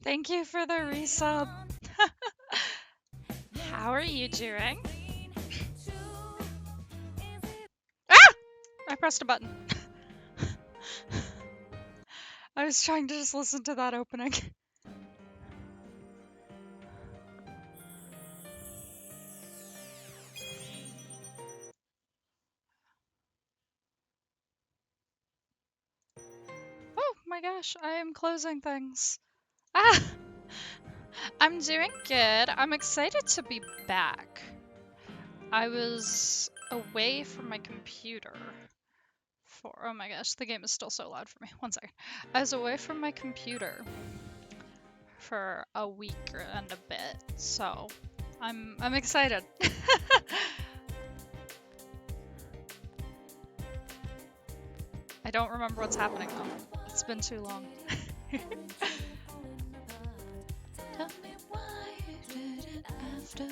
Thank you for the resub. How are you doing? Ah! I pressed a button. I was trying to just listen to that opening. Oh my gosh, I am closing things. Ah! I'm doing good. I'm excited to be back. I was away from my computer for, oh my gosh, the game is still so loud for me. One second. I was away from my computer for a week and a bit, so I'm excited. I don't remember what's happening though. It's been too long. Tell me why you did it after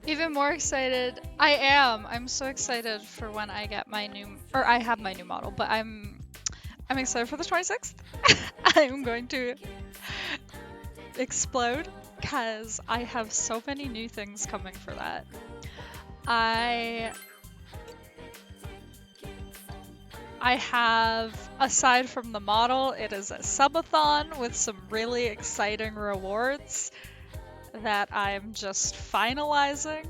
Even more excited. I am. I'm so excited for when I get my new, or I have my new model, but I'm excited for the 26th. I'm going to explode because I have so many new things coming for that. I have, aside from the model, it is a subathon with some really exciting rewards that I'm just finalizing.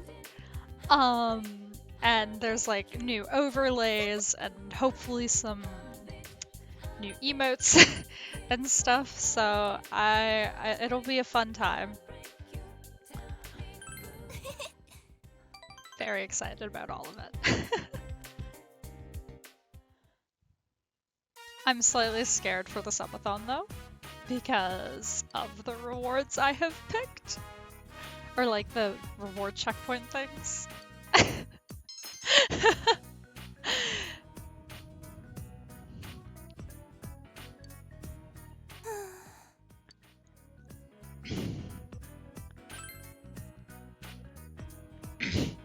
And there's like new overlays and hopefully some new emotes and stuff, so it'll be a fun time. Very excited about all of it. I'm slightly scared for the subathon though, because of the rewards I have picked. Or like the reward checkpoint things.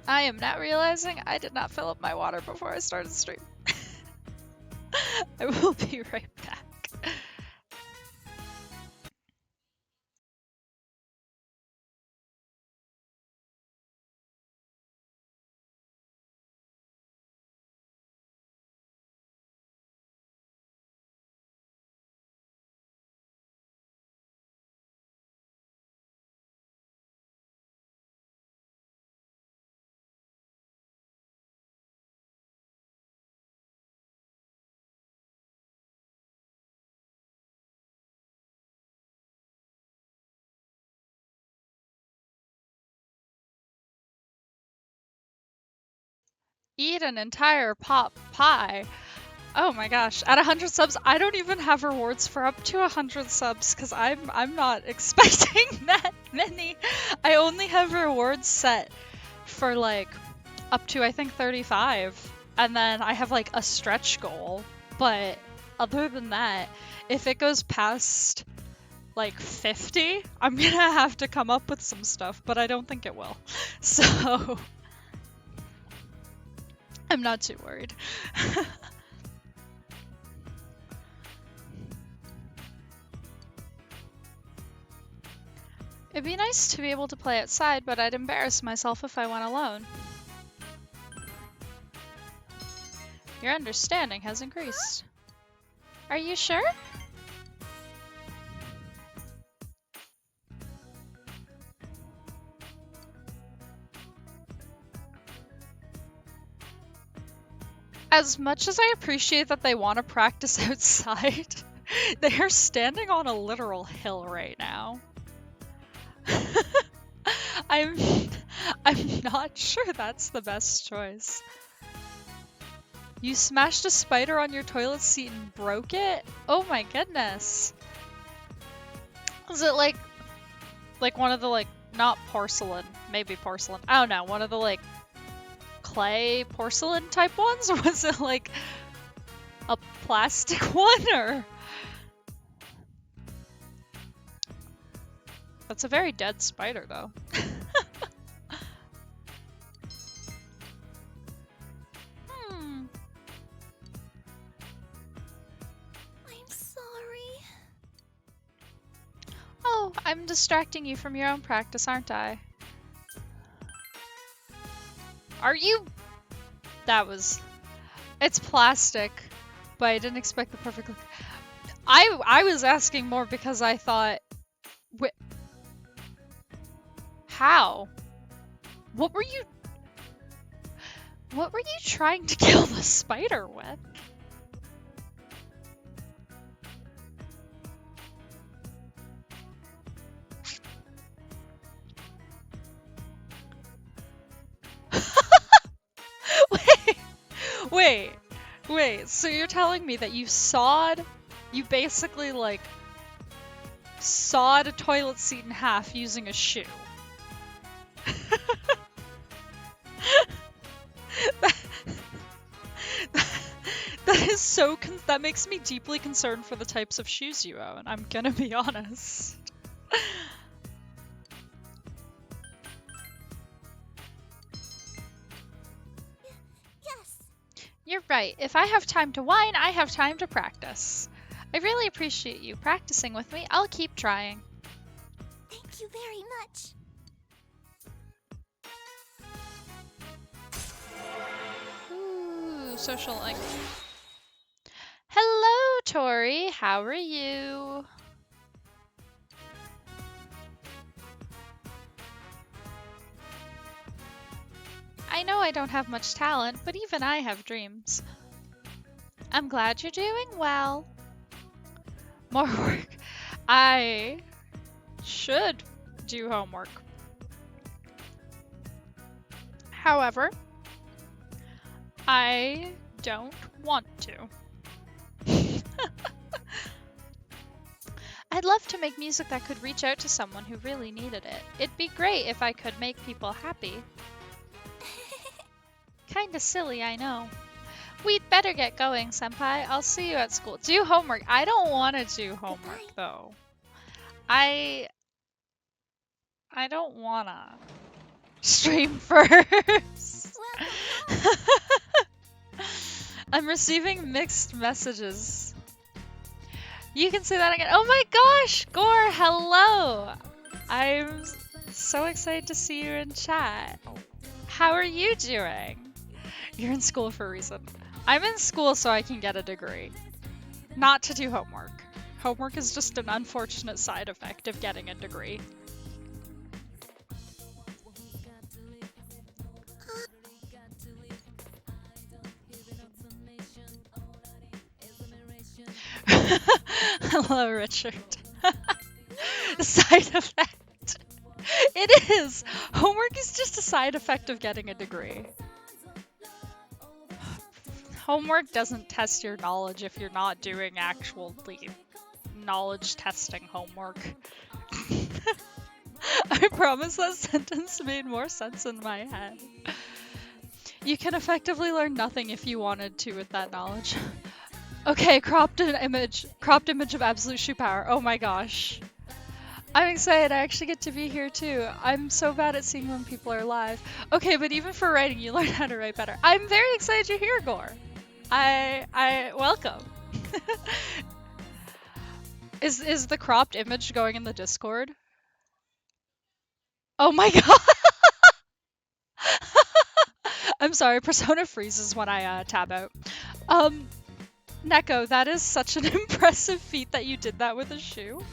I am now realizing I did not fill up my water before I started the stream. I will be right back. Eat an entire pot pie. Oh my gosh, at 100 subs, I don't even have rewards for up to 100 subs because I'm not expecting that many. I only have rewards set for like up to I think 35, and then I have like a stretch goal. But other than that, if it goes past like 50, I'm gonna have to come up with some stuff, but I don't think it will. So I'm not too worried. It'd be nice to be able to play outside, but I'd embarrass myself if I went alone. Your understanding has increased. Are you sure? As much as I appreciate that they want to practice outside, they are standing on a literal hill right now. I'm not sure that's the best choice. You smashed a spider on your toilet seat and broke it? Oh my goodness. Is it like one of the like, not porcelain, maybe porcelain, I don't know, one of the like clay porcelain type ones? Or was it like a plastic one? Or that's a very dead spider though. I'm distracting you from your own practice, aren't I? Are you? That was... It's plastic, but I didn't expect the perfect look. I was asking more because I thought... How? What were you... What were you trying to kill the spider with? Wait, so you're telling me that you basically like sawed a toilet seat in half using a shoe? That is so that makes me deeply concerned for the types of shoes you own, I'm gonna be honest. You're right. If I have time to whine, I have time to practice. I really appreciate you practicing with me. I'll keep trying. Thank you very much. Ooh, social link. Hello, Tori. How are you? I know I don't have much talent, but even I have dreams. I'm glad you're doing well. More work. I should do homework. However, I don't want to. I'd love to make music that could reach out to someone who really needed it. It'd be great if I could make people happy. Kinda silly, I know. We'd better get going, Senpai. I'll see you at school. Do homework. I don't want to do homework, though. I don't wanna stream first. I'm receiving mixed messages. You can say that again. Oh my gosh, Gore, hello. I'm so excited to see you in chat. How are you doing? You're in school for a reason. I'm in school so I can get a degree, not to do homework. Homework is just an unfortunate side effect of getting a degree. Hello, Richard. Side effect. It is! Homework is just a side effect of getting a degree. Homework doesn't test your knowledge if you're not doing actual knowledge testing homework. I promise that sentence made more sense in my head. You can effectively learn nothing if you wanted to with that knowledge. Okay, cropped image of absolute shoe power. Oh my gosh. I'm excited, I actually get to be here too. I'm so bad at seeing when people are live. Okay, but even for writing, you learn how to write better. I'm very excited you're here, Gore. I welcome. Is the cropped image going in the Discord? Oh my god! I'm sorry, Persona freezes when I tab out. Neko, that is such an impressive feat that you did that with a shoe.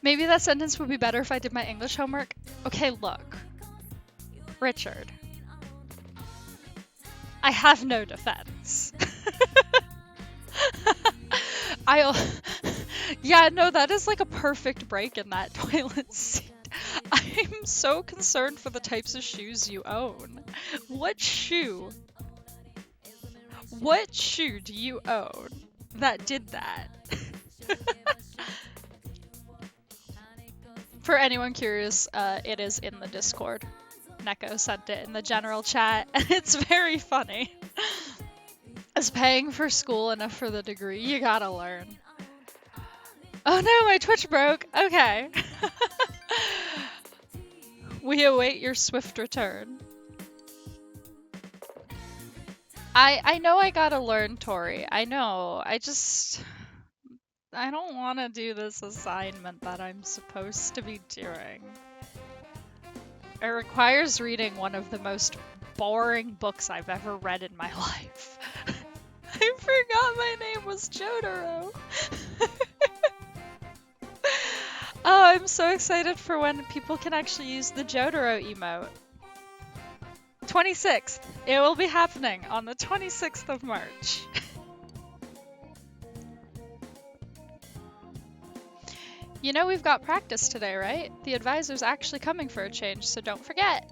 Maybe that sentence would be better if I did my English homework. Okay, look. Richard. I have no defense. Yeah, no, that is like a perfect break in that toilet seat. I'm so concerned for the types of shoes you own. What shoe? What shoe do you own that did that? For anyone curious, it is in the Discord. Neko sent it in the general chat, and it's very funny. Is paying for school enough for the degree? You gotta learn. Oh no, my Twitch broke! Okay. We await your swift return. I know I gotta learn, Tori. I know. I don't want to do this assignment that I'm supposed to be doing. It requires reading one of the most boring books I've ever read in my life. I forgot my name was Jotaro. Oh, I'm so excited for when people can actually use the Jotaro emote. 26th. It will be happening on the 26th of March. You know we've got practice today, right? The advisor's actually coming for a change, so don't forget.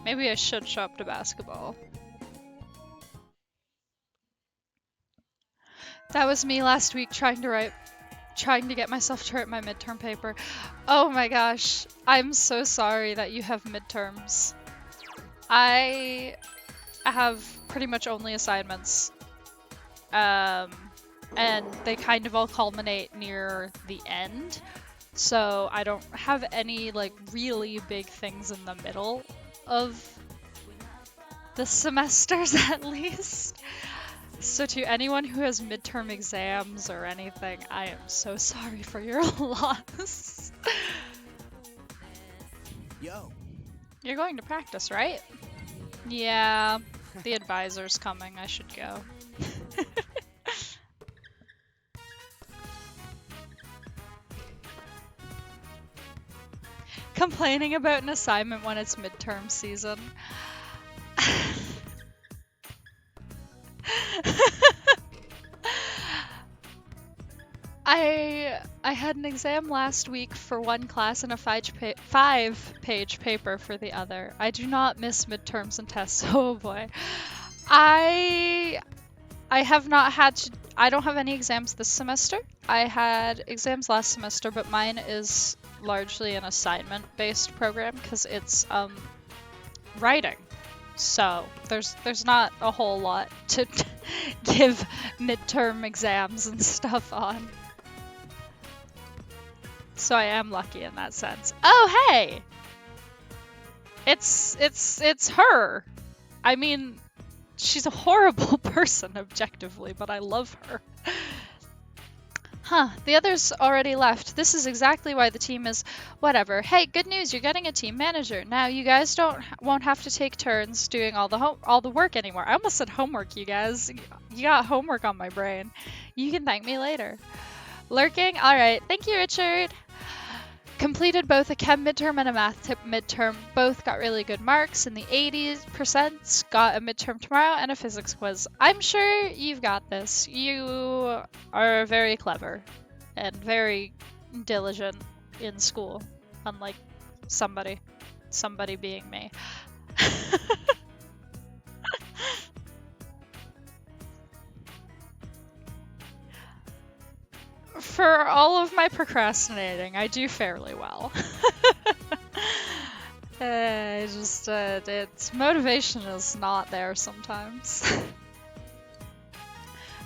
Maybe I should show up to basketball. That was me last week trying to get myself to write my midterm paper. Oh my gosh, I'm so sorry that you have midterms. I have pretty much only assignments. And they kind of all culminate near the end. So I don't have any like really big things in the middle of the semesters at least. So to anyone who has midterm exams or anything, I am so sorry for your loss. Yo. You're going to practice, right? Yeah, the advisor's coming. I should go. Complaining about an assignment when it's midterm season. I had an exam last week for one class and a 5-page paper for the other. I do not miss midterms and tests. Oh boy. I have not had to. I don't have any exams this semester. I had exams last semester, but mine is largely an assignment-based program because it's writing. So there's not a whole lot to give midterm exams and stuff on. So I am lucky in that sense. Oh hey! It's her. I mean, she's a horrible person objectively, but I love her. Huh, the others already left. This is exactly why the team is whatever. Hey, good news, you're getting a team manager. Now you guys won't have to take turns doing all the work anymore. I almost said homework, you guys. You got homework on my brain. You can thank me later. Lurking? Alright, thank you, Richard. Completed both a chem midterm and a math midterm. Both got really good marks in the 80%. Got a midterm tomorrow and a physics quiz. I'm sure you've got this. You are very clever and very diligent in school, unlike somebody being me. For all of my procrastinating, I do fairly well. Its motivation is not there sometimes.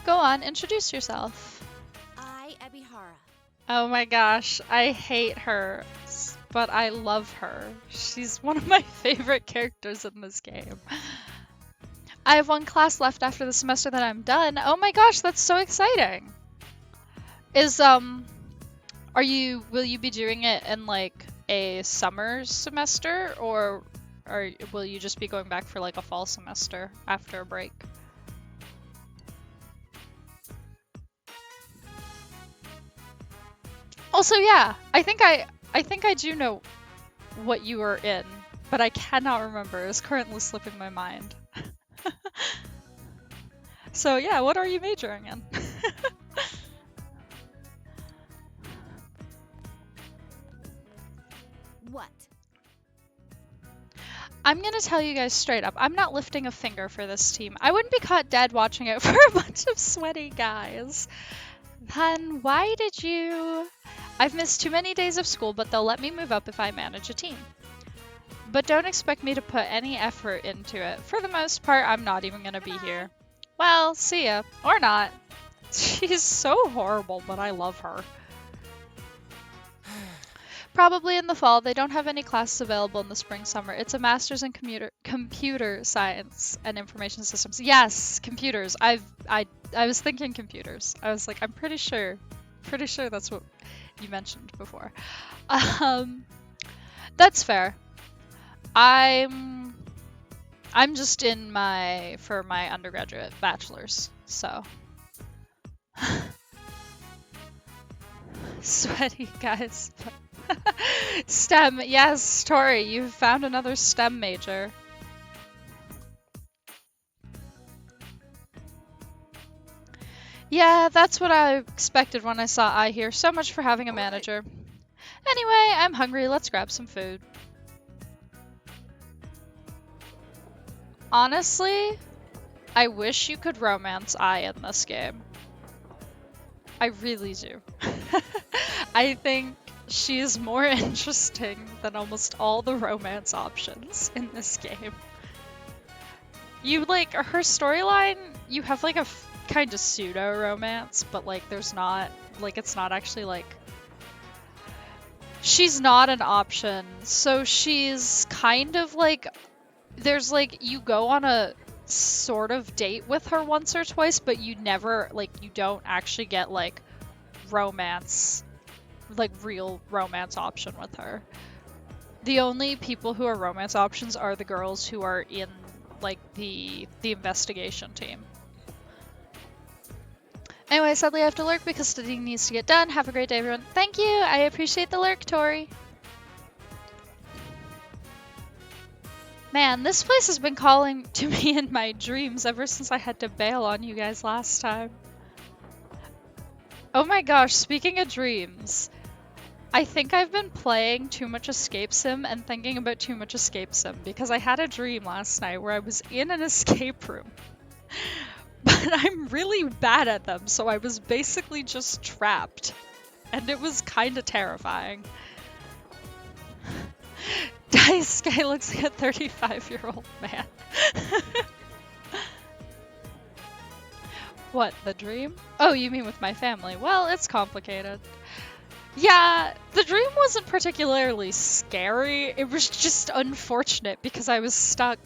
Go on, introduce yourself. I, Ebihara. Oh my gosh, I hate her, but I love her. She's one of my favorite characters in this game. I have one class left after the semester that I'm done. Oh my gosh, that's so exciting. Will you be doing it in like a summer semester or will you just be going back for like a fall semester after a break? Also, yeah, I think I do know what you are in, but I cannot remember. It's currently slipping my mind. So yeah, what are you majoring in? What? I'm gonna tell you guys straight up, I'm not lifting a finger for this team. I wouldn't be caught dead watching it for a bunch of sweaty guys. Then why did you... I've missed too many days of school, but they'll let me move up if I manage a team. But don't expect me to put any effort into it. For the most part, I'm not even gonna be here. Well, see ya. Or not. She's so horrible, but I love her. Probably in the fall. They don't have any classes available in the spring summer. It's a master's in computer science and information systems. Yes, computers. I was thinking computers. I was like, I'm pretty sure that's what you mentioned before. That's fair. I'm just in for my undergraduate bachelor's, so. Sweaty guys. STEM, yes, Tori, you've found another STEM major. Yeah, that's what I expected when I saw I here. So much for having a manager. Anyway, I'm hungry. Let's grab some food. Honestly, I wish you could romance I in this game. I really do. I think she is more interesting than almost all the romance options in this game. You like her storyline, you have like a kind of pseudo romance, but like there's not, like it's not actually like, she's not an option. So she's kind of like, there's like, you go on a sort of date with her once or twice, but you never, like, you don't actually get like romance, like real romance option with her. The only people who are romance options are the girls who are in like the investigation team. Anyway, sadly I have to lurk because studying needs to get done. Have a great day, everyone. Thank you! I appreciate the lurk, Tori. Man, this place has been calling to me in my dreams ever since I had to bail on you guys last time. Oh my gosh, speaking of dreams, I think I've been playing too much Escape Sim and thinking about too much Escape Sim because I had a dream last night where I was in an escape room. But I'm really bad at them, so I was basically just trapped. And it was kind of terrifying. Dice guy looks like a 35-year-old man. What, the dream? Oh, you mean with my family? Well, it's complicated. Yeah, the dream wasn't particularly scary. It was just unfortunate because I was stuck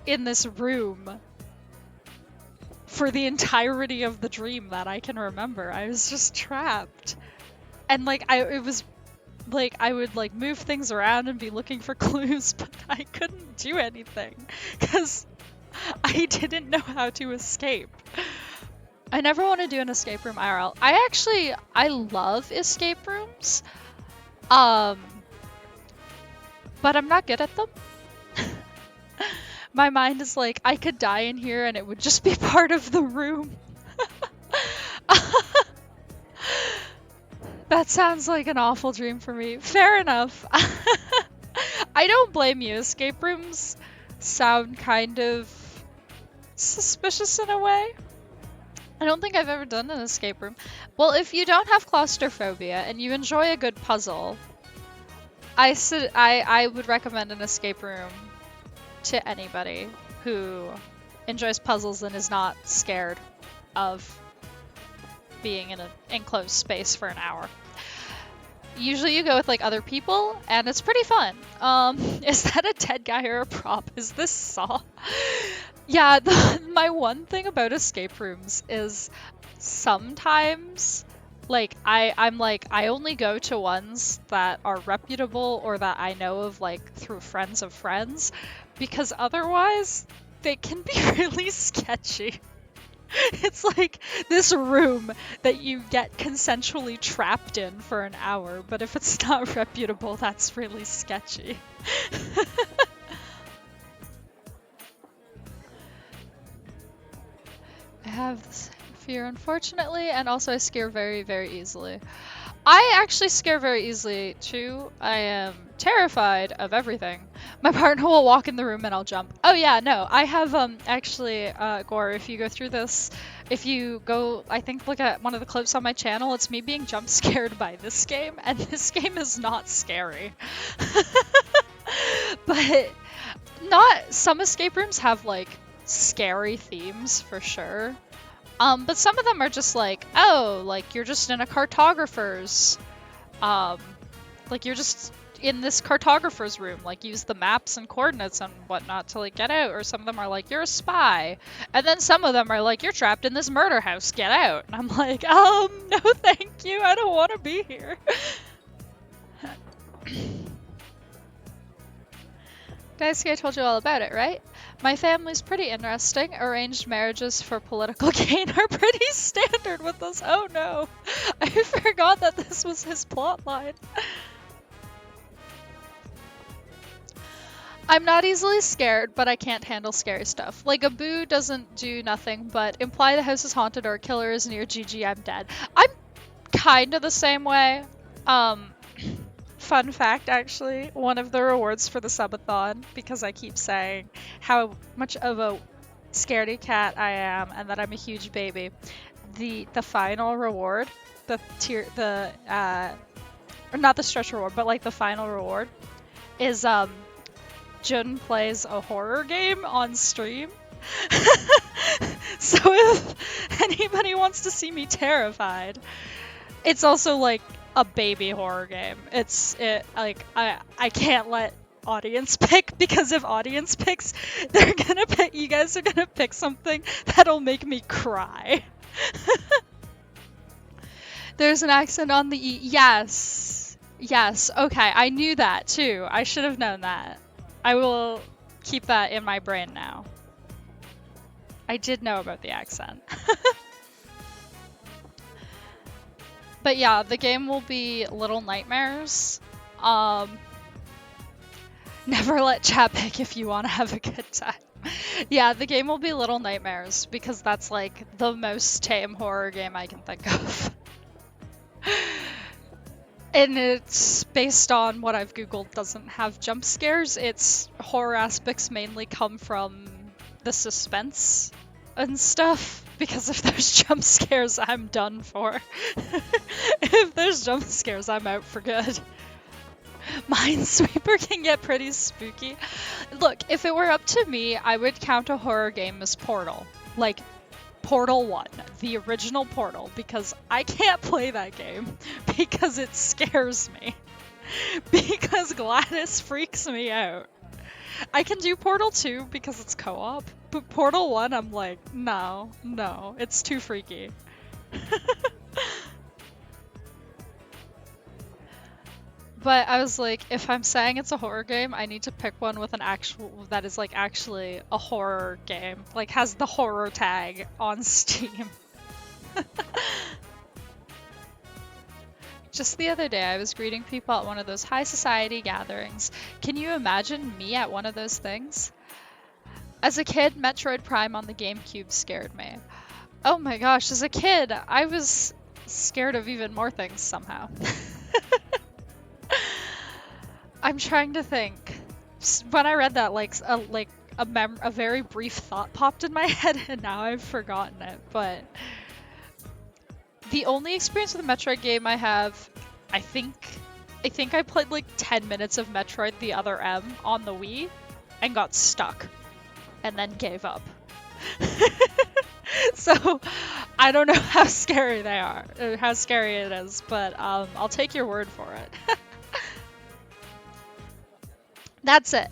in this room for the entirety of the dream that I can remember. I was just trapped. And like, it was like, I would like move things around and be looking for clues, but I couldn't do anything because I didn't know how to escape. I never want to do an escape room IRL. I love escape rooms. But I'm not good at them. My mind is like, I could die in here and it would just be part of the room. That sounds like an awful dream for me. Fair enough. I don't blame you. Escape rooms sound kind of suspicious in a way. I don't think I've ever done an escape room. Well, if you don't have claustrophobia and you enjoy a good puzzle, I would recommend an escape room to anybody who enjoys puzzles and is not scared of being in an enclosed space for an hour. Usually you go with like other people and it's pretty fun. Is that a dead guy or a prop? Is this Saw? Yeah, my one thing about escape rooms is sometimes like I'm like, I only go to ones that are reputable or that I know of like through friends of friends, because otherwise they can be really sketchy. It's like this room that you get consensually trapped in for an hour, but if it's not reputable, that's really sketchy. I have this fear, unfortunately, and also I scare very, very easily. I actually scare very easily, too. I am terrified of everything. My partner will walk in the room and I'll jump. Oh yeah, no, I have, actually, Gore, if you go through this, if you go, I think, look at one of the clips on my channel, it's me being jump scared by this game, and this game is not scary. But some escape rooms have, like, scary themes, for sure. But some of them are just like, oh, like, you're just in a cartographer's, like, Like, you're just in this cartographer's room, like, use the maps and coordinates and whatnot to, like, get out. Or some of them are like, you're a spy. And then some of them are like, you're trapped in this murder house, get out. And I'm like, no thank you, I don't want to be here. Daisuke, I told you all about it, right? My family's pretty interesting. Arranged marriages for political gain are pretty standard with us. Oh no, I forgot that this was his plotline. I'm not easily scared, but I can't handle scary stuff. Like, a boo doesn't do nothing but imply the house is haunted or a killer is near. GG, I'm dead. I'm kind of the same way. Fun fact, actually, one of the rewards for the subathon, because I keep saying how much of a scaredy cat I am and that I'm a huge baby, the final reward, or not the stretch reward, but like the final reward, is Jun plays a horror game on stream. So if anybody wants to see me terrified, it's also like a baby horror game. I can't let audience pick, because if audience picks, you guys are gonna pick something that'll make me cry. There's an accent on the E. Yes. Yes. Okay, I knew that too. I should have known that. I will keep that in my brain now. I did know about the accent. But yeah, the game will be Little Nightmares. Never let chat pick if you want to have a good time. Yeah, the game will be Little Nightmares, because that's like the most tame horror game I can think of. And it's based on what I've googled, doesn't have jump scares. Its horror aspects mainly come from the suspense and stuff, because if there's jump scares, I'm done for. If there's jump scares, I'm out for good. Minesweeper can get pretty spooky. Look, if it were up to me, I would count a horror game as Portal. Like, Portal 1, the original Portal, because I can't play that game because it scares me. Because Gladys freaks me out. I can do Portal 2 because it's co-op, but Portal 1, I'm like, no, it's too freaky. But I was like, if I'm saying it's a horror game, I need to pick one with that is like actually a horror game, like has the horror tag on Steam. Just the other day, I was greeting people at one of those high society gatherings. Can you imagine me at one of those things? As a kid, Metroid Prime on the GameCube scared me. Oh my gosh, as a kid, I was scared of even more things somehow. I'm trying to think. When I read that, a very brief thought popped in my head, and now I've forgotten it. But the only experience with a Metroid game I have, I think I played like 10 minutes of Metroid the Other M on the Wii, and got stuck, and then gave up. So I don't know how scary they are, or how scary it is, but I'll take your word for it. That's it.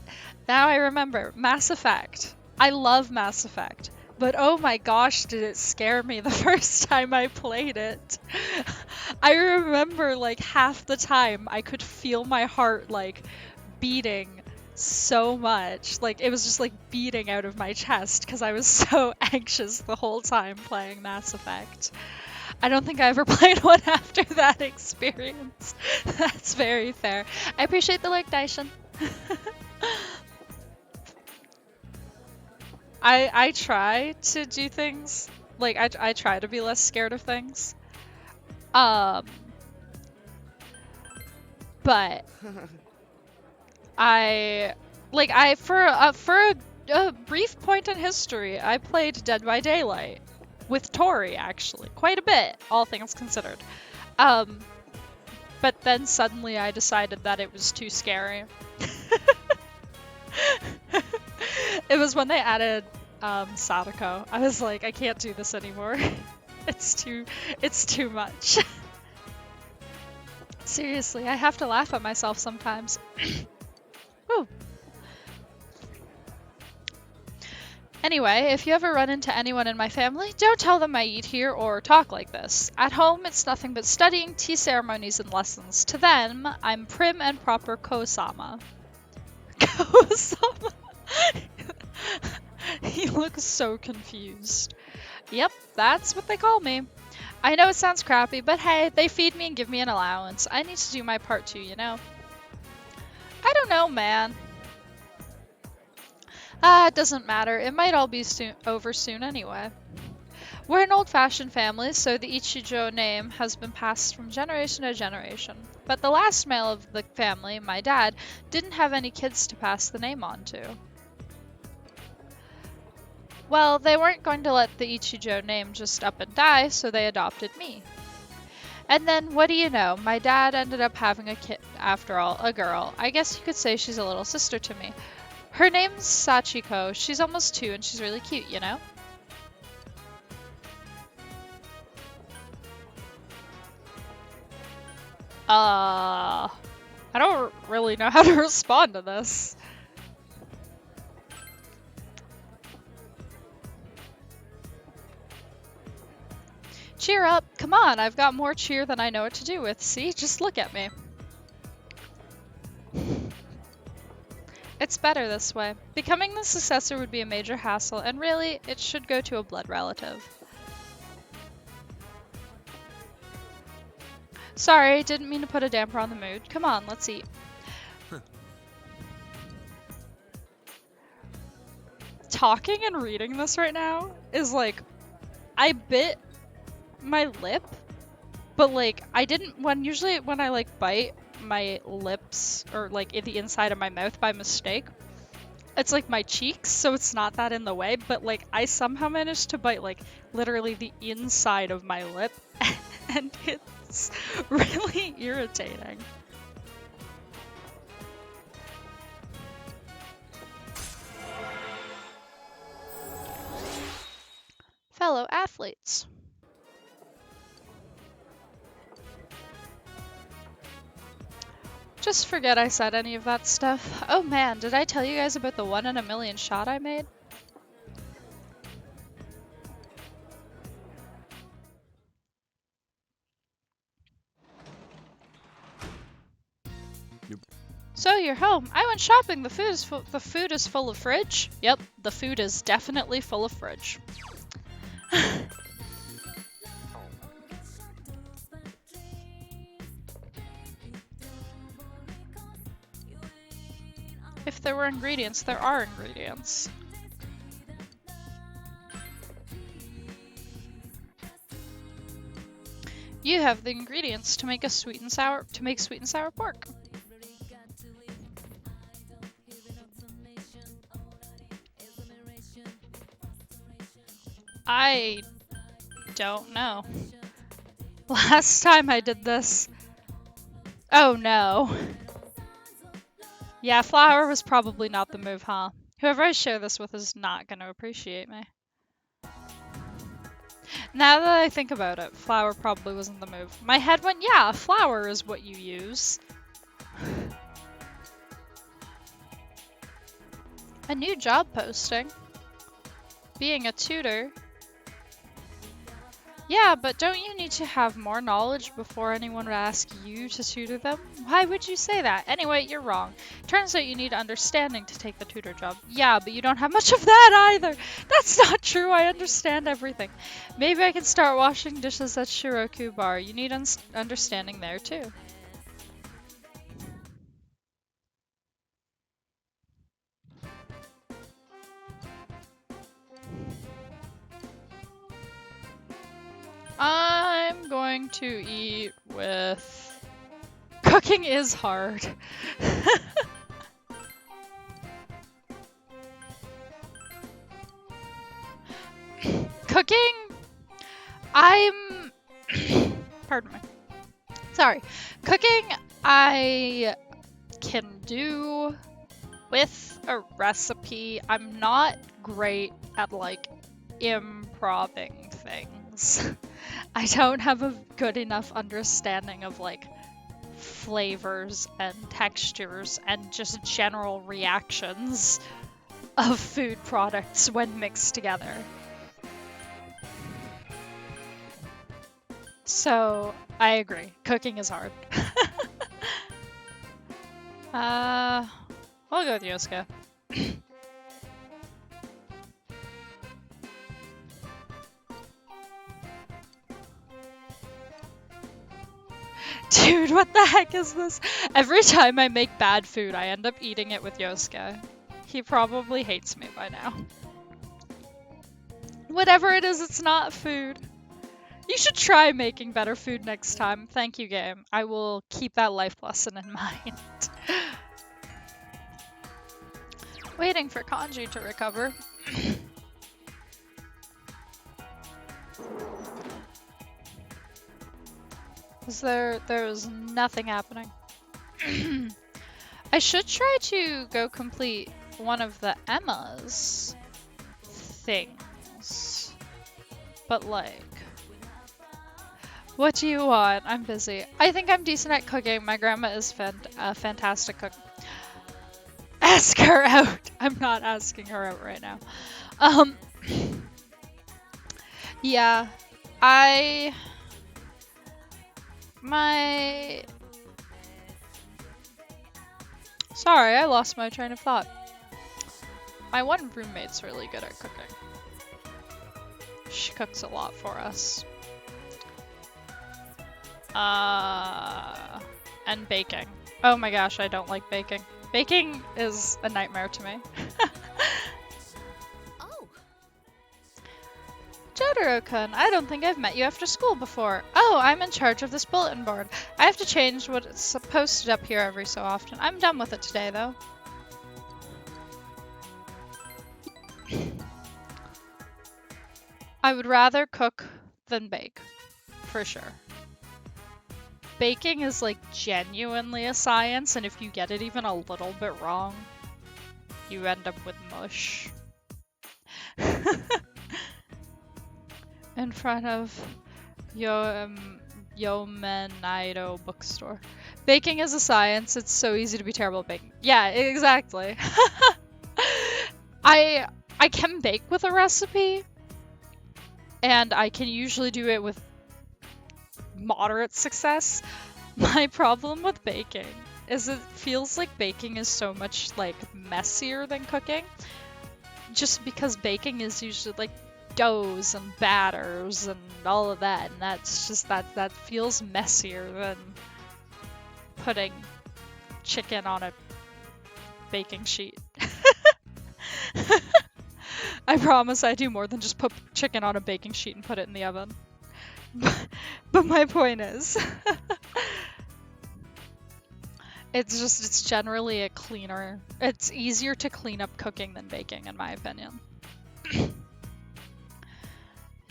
Now I remember. Mass Effect. I love Mass Effect. But oh my gosh, did it scare me the first time I played it. I remember like half the time I could feel my heart like beating so much. Like it was just like beating out of my chest because I was so anxious the whole time playing Mass Effect. I don't think I ever played one after that experience. That's very fair. I appreciate the like, Daishin. I try to do things, like I try to be less scared of things. But for a brief point in history, I played Dead by Daylight with Tori, actually, quite a bit, all things considered. But then suddenly I decided that it was too scary. It was when they added Sadako. I was like, I can't do this anymore. It's too much. Seriously, I have to laugh at myself sometimes. Whew. Anyway, if you ever run into anyone in my family, don't tell them I eat here or talk like this. At home, it's nothing but studying, tea ceremonies, and lessons. To them, I'm prim and proper Ko-sama. Ko-sama? He looks so confused. Yep, that's what they call me. I know it sounds crappy, but hey, they feed me and give me an allowance. I need to do my part too, you know? I don't know, man. It doesn't matter. It might all be over soon anyway. We're an old-fashioned family, so the Ichijo name has been passed from generation to generation. But the last male of the family, my dad, didn't have any kids to pass the name on to. Well, they weren't going to let the Ichijo name just up and die, so they adopted me. And then, what do you know, my dad ended up having a kid after all, a girl. I guess you could say she's a little sister to me. Her name's Sachiko. She's almost 2 and she's really cute, you know? I don't really know how to respond to this. Cheer up. Come on, I've got more cheer than I know what to do with. See? Just look at me. It's better this way. Becoming the successor would be a major hassle, and really, it should go to a blood relative. Sorry, didn't mean to put a damper on the mood. Come on, let's eat. Talking and reading this right now is like, I bit my lip, but like, I didn't, usually when I like bite my lips or like in the inside of my mouth by mistake, it's like my cheeks, so it's not that in the way, but like I somehow managed to bite like literally the inside of my lip and it's really irritating. Fellow athletes. Just forget I said any of that stuff. Oh man, did I tell you guys about the 1 in a million shot I made? Yep. So you're home. I went shopping. The food is full of fridge. Yep, the food is definitely full of fridge. If there were ingredients, there are ingredients. You have the ingredients to make sweet and sour pork. I don't know. Last time I did this. Oh no. Yeah, flour was probably not the move, huh? Whoever I share this with is not gonna appreciate me. Now that I think about it, flour probably wasn't the move. My head went, yeah, flour is what you use. A new job posting. Being a tutor. Yeah, but don't you need to have more knowledge before anyone would ask you to tutor them? Why would you say that? Anyway, you're wrong. Turns out you need understanding to take the tutor job. Yeah, but you don't have much of that either. That's not true. I understand everything. Maybe I can start washing dishes at Shiroku Bar. You need understanding there too. I'm going to eat with... Cooking is hard. Cooking, I'm... Pardon me. Sorry. Cooking, I can do with a recipe. I'm not great at, like, improving things. I don't have a good enough understanding of, like, flavors and textures and just general reactions of food products when mixed together. So I agree, cooking is hard. I'll go with Yosuke. Dude, what the heck is this? Every time I make bad food, I end up eating it with Yosuke. He probably hates me by now. Whatever it is, it's not food. You should try making better food next time. Thank you, game. I will keep that life lesson in mind. Waiting for Kanji to recover. There was nothing happening. I should try to go complete one of the Emma's things. But like, what do you want? I'm busy. I think I'm decent at cooking. My grandma is a fantastic cook. Ask her out. I'm not asking her out right now. Yeah, Sorry, I lost my train of thought. My one roommate's really good at cooking. She cooks a lot for us. And baking. Oh my gosh, I don't like baking. Baking is a nightmare to me. Oh. Jotaro-kun, I don't think I've met you after school before. Oh, I'm in charge of this bulletin board. I have to change what's posted up here every so often. I'm done with it today, though. I would rather cook than bake, for sure. Baking is like genuinely a science, and if you get it even a little bit wrong, you end up with mush. In front of Yomenaido bookstore. Baking is a science, it's so easy to be terrible at baking. Yeah, exactly. I can bake with a recipe, and I can usually do it with moderate success. My problem with baking is it feels like baking is so much like messier than cooking, just because baking is usually like doughs and batters and all of that, and that's just that feels messier than putting chicken on a baking sheet. I promise I do more than just put chicken on a baking sheet and put it in the oven. But my point is, it's generally a cleaner, it's easier to clean up cooking than baking, in my opinion.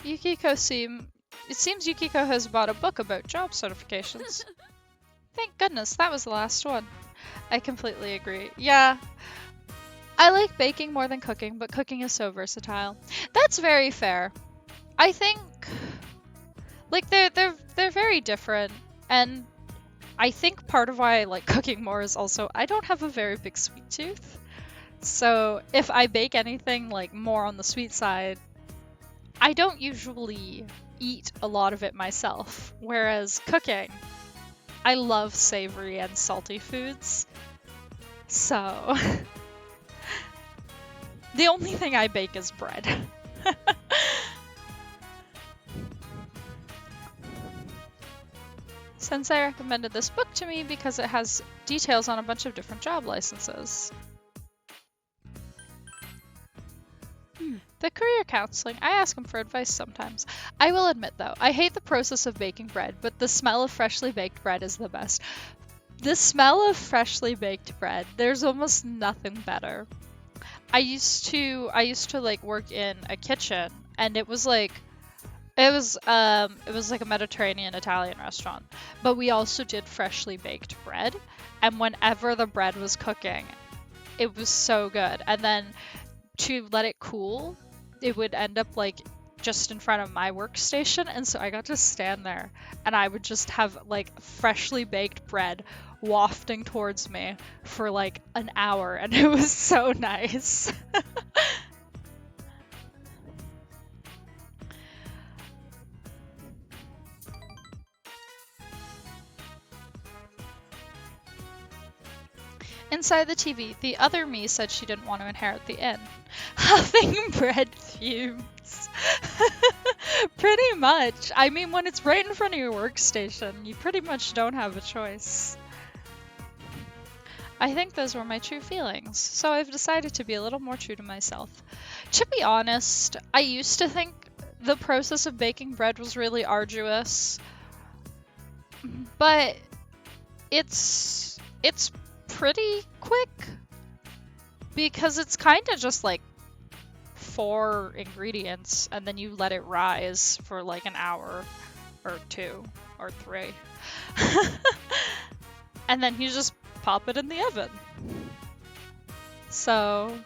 It seems Yukiko has bought a book about job certifications. Thank goodness, that was the last one. I completely agree. Yeah, I like baking more than cooking, but cooking is so versatile. That's very fair. I think, like, they're very different, and I think part of why I like cooking more is also I don't have a very big sweet tooth. So if I bake anything like more on the sweet side, I don't usually eat a lot of it myself. Whereas cooking, I love savory and salty foods. So the only thing I bake is bread. Sensei recommended this book to me because it has details on a bunch of different job licenses. The career counseling. I ask him for advice sometimes. I will admit though, I hate the process of baking bread, but the smell of freshly baked bread is the best. The smell of freshly baked bread, there's almost nothing better. I used to like work in a kitchen, and it was like a Mediterranean Italian restaurant, but we also did freshly baked bread, and whenever the bread was cooking, it was so good. And then to let it cool, it would end up like just in front of my workstation, and so I got to stand there and I would just have like freshly baked bread wafting towards me for like an hour, and it was so nice. Inside the TV, the other me said she didn't want to inherit the inn. Huffing bread fumes. Pretty much. I mean, when it's right in front of your workstation, you pretty much don't have a choice. I think those were my true feelings, so I've decided to be a little more true to myself. To be honest, I used to think the process of baking bread was really arduous, but it's pretty quick because it's kind of just like 4 ingredients and then you let it rise for like an hour or 2 or 3 and then you just pop it in the oven. So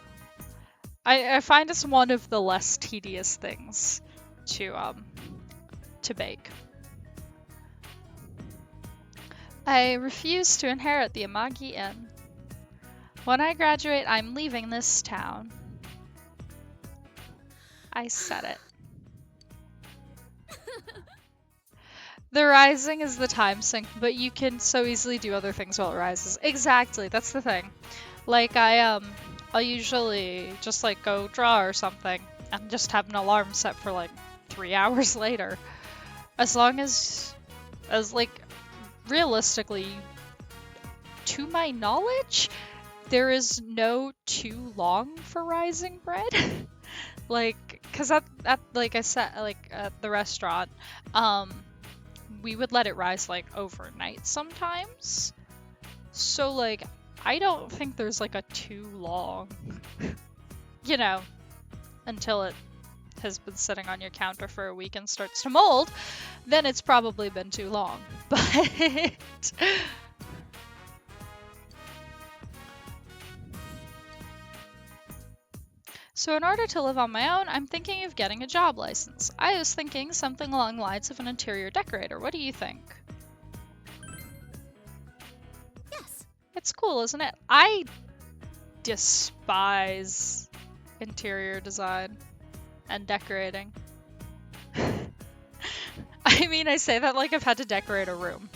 I find it's one of the less tedious things to bake. I refuse to inherit the Amagi Inn. When I graduate, I'm leaving this town. I said it. The rising is the time sink, but you can so easily do other things while it rises. Exactly, that's the thing. Like I'll usually just like go draw or something and just have an alarm set for like 3 hours later. As long as like realistically, to my knowledge, there is no too long for rising bread. Like, cause at like I said, like at the restaurant, we would let it rise like overnight sometimes. So like, I don't think there's like a too long, you know, until it has been sitting on your counter for a week and starts to mold, then it's probably been too long. But so in order to live on my own, I'm thinking of getting a job license. I was thinking something along the lines of an interior decorator. What do you think? Yes. It's cool, isn't it? I despise interior design and decorating. I mean, I say that like I've had to decorate a room.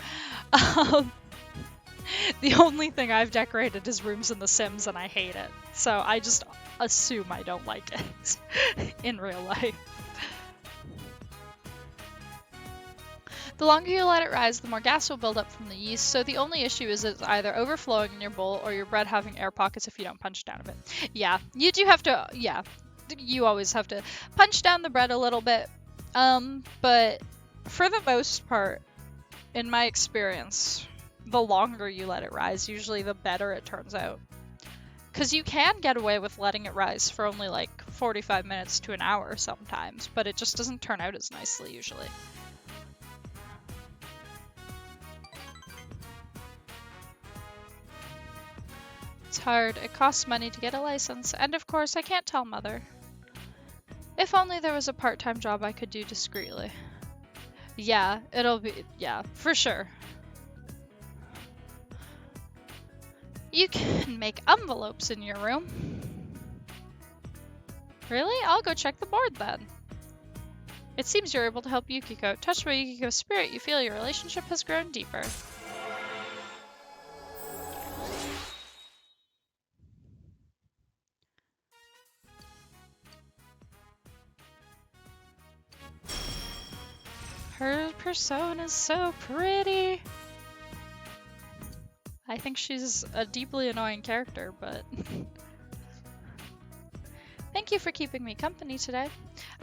The only thing I've decorated is rooms in The Sims, and I hate it. So I just assume I don't like it in real life. The longer you let it rise, the more gas will build up from the yeast, so the only issue is it's either overflowing in your bowl or your bread having air pockets if you don't punch down a bit. Yeah, you do have to, yeah, you always have to punch down the bread a little bit. But for the most part, in my experience, the longer you let it rise, usually the better it turns out. Because you can get away with letting it rise for only like 45 minutes to an hour sometimes, but it just doesn't turn out as nicely usually. It's hard. It costs money to get a license, and of course I can't tell Mother. If only there was a part-time job I could do discreetly. Yeah, yeah, for sure. You can make envelopes in your room. Really? I'll go check the board then. It seems you're able to help Yukiko. Touched by Yukiko's spirit, you feel your relationship has grown deeper. Her persona is so pretty. I think she's a deeply annoying character, but... Thank you for keeping me company today.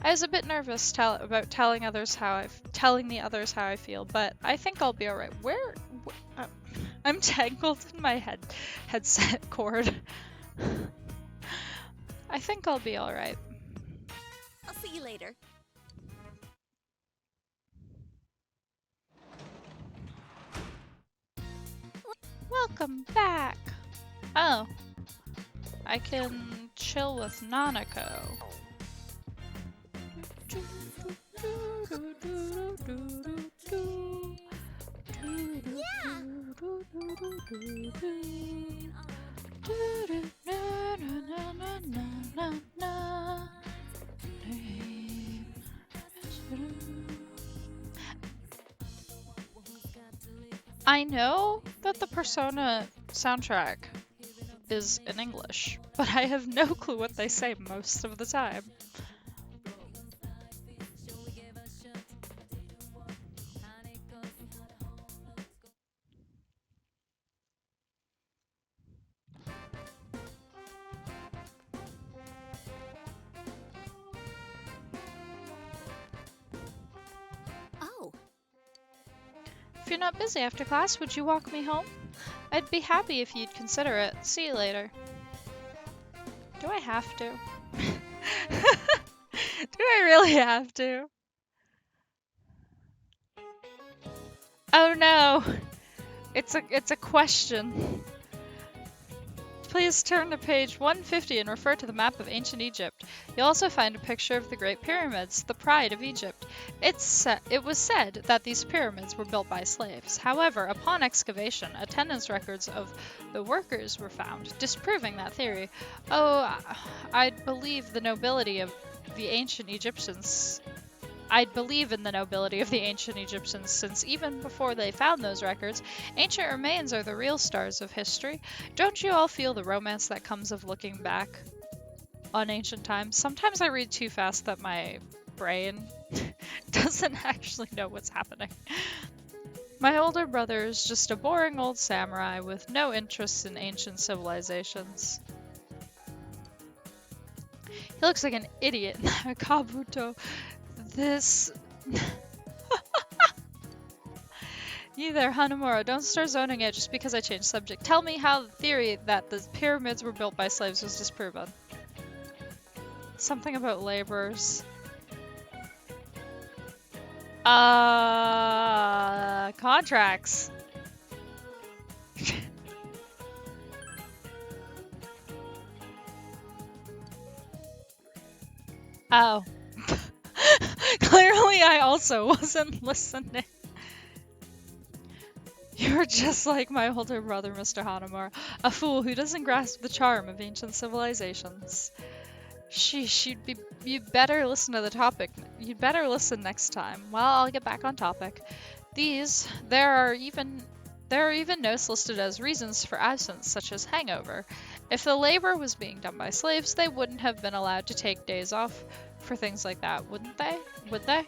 I was a bit nervous about telling the others how I feel, but I think I'll be alright. I'm tangled in my headset cord. I think I'll be alright. I'll see you later. Welcome back! Oh. I can chill with Nanako. I know that the Persona soundtrack is in English, but I have no clue what they say most of the time. Oh, If you're not busy after class, would you walk me home? I'd be happy if you'd consider it. See you later. Do I have to? Do I really have to? Oh no! It's a question. Please turn to page 150 and refer to the map of ancient Egypt. You'll also find a picture of the Great Pyramids, the pride of Egypt. It was said that these pyramids were built by slaves. However, upon excavation, attendance records of the workers were found, disproving that theory. Oh, I'd believe the nobility of the ancient Egyptians. I'd believe in the nobility of the ancient Egyptians, since even before they found those records, ancient remains are the real stars of history. Don't you all feel the romance that comes of looking back on ancient times? Sometimes I read too fast that my brain doesn't actually know what's happening. My older brother is just a boring old samurai with no interest in ancient civilizations. He looks like an idiot in that Kabuto. This... You there, Hanamura, don't start zoning out just because I changed subject. Tell me how the theory that the pyramids were built by slaves was disproven. Something about laborers. Contracts. Oh. Clearly I also wasn't listening. You're just like my older brother, Mr. Hanamura, a fool who doesn't grasp the charm of ancient civilizations. You'd better listen to the topic. You'd better listen next time. Well, I'll get back on topic. There are even notes listed as reasons for absence, such as hangover. If the labor was being done by slaves, they wouldn't have been allowed to take days off for things like that, wouldn't they? Would they?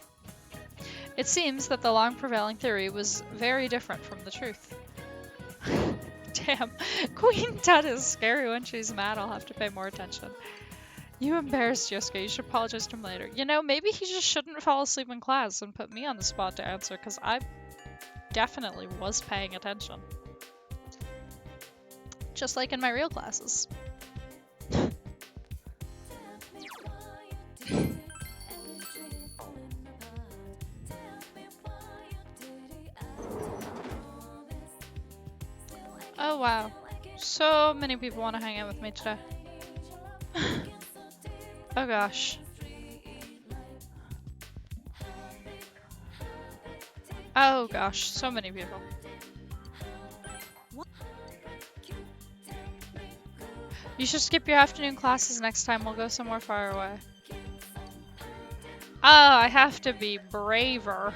It seems that the long prevailing theory was very different from the truth. Damn, Queen Tut is scary when she's mad. I'll have to pay more attention. You embarrassed Yosuke. You should apologize to him later. You know, maybe he just shouldn't fall asleep in class and put me on the spot to answer, because I definitely was paying attention. Just like in my real classes. Oh wow, so many people want to hang out with me today. Oh gosh. Oh gosh, so many people. You should skip your afternoon classes next time. We'll go somewhere far away. Oh, I have to be braver.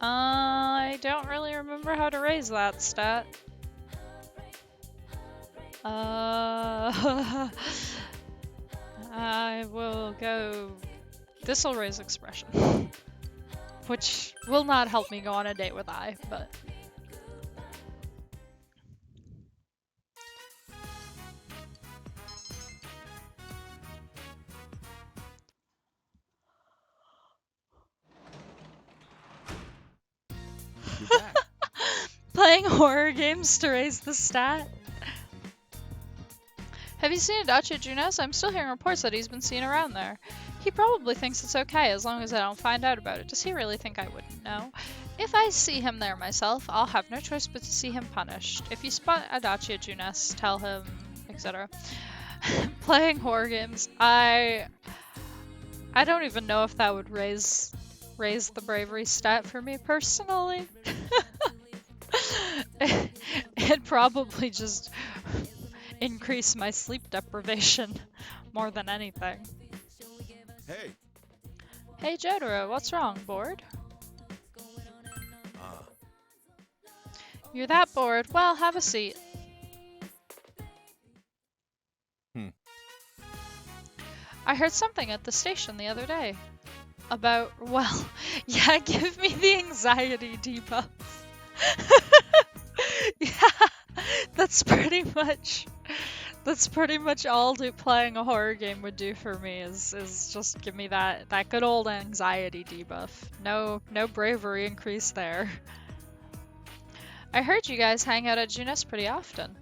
I don't really remember how to raise that stat. I will go... This'll raise expression. Which will not help me go on a date with I, but... Playing horror games to raise the stat? Have you seen Adachi Junes? I'm still hearing reports that he's been seen around there. He probably thinks it's okay as long as I don't find out about it. Does he really think I wouldn't know? If I see him there myself, I'll have no choice but to see him punished. If you spot Adachi Junes, tell him, etc. Playing horror games. I don't even know if that would raise the bravery stat for me personally. It'd probably just increase my sleep deprivation more than anything. Hey. Hey Jotaro, what's wrong, bored? You're that bored? Well, have a seat. I heard something at the station the other day. About, well, yeah, give me the anxiety debuff. Yeah, that's pretty much all playing a horror game would do for me is just give me that good old anxiety debuff. No bravery increase there. I heard you guys hang out at Junes pretty often.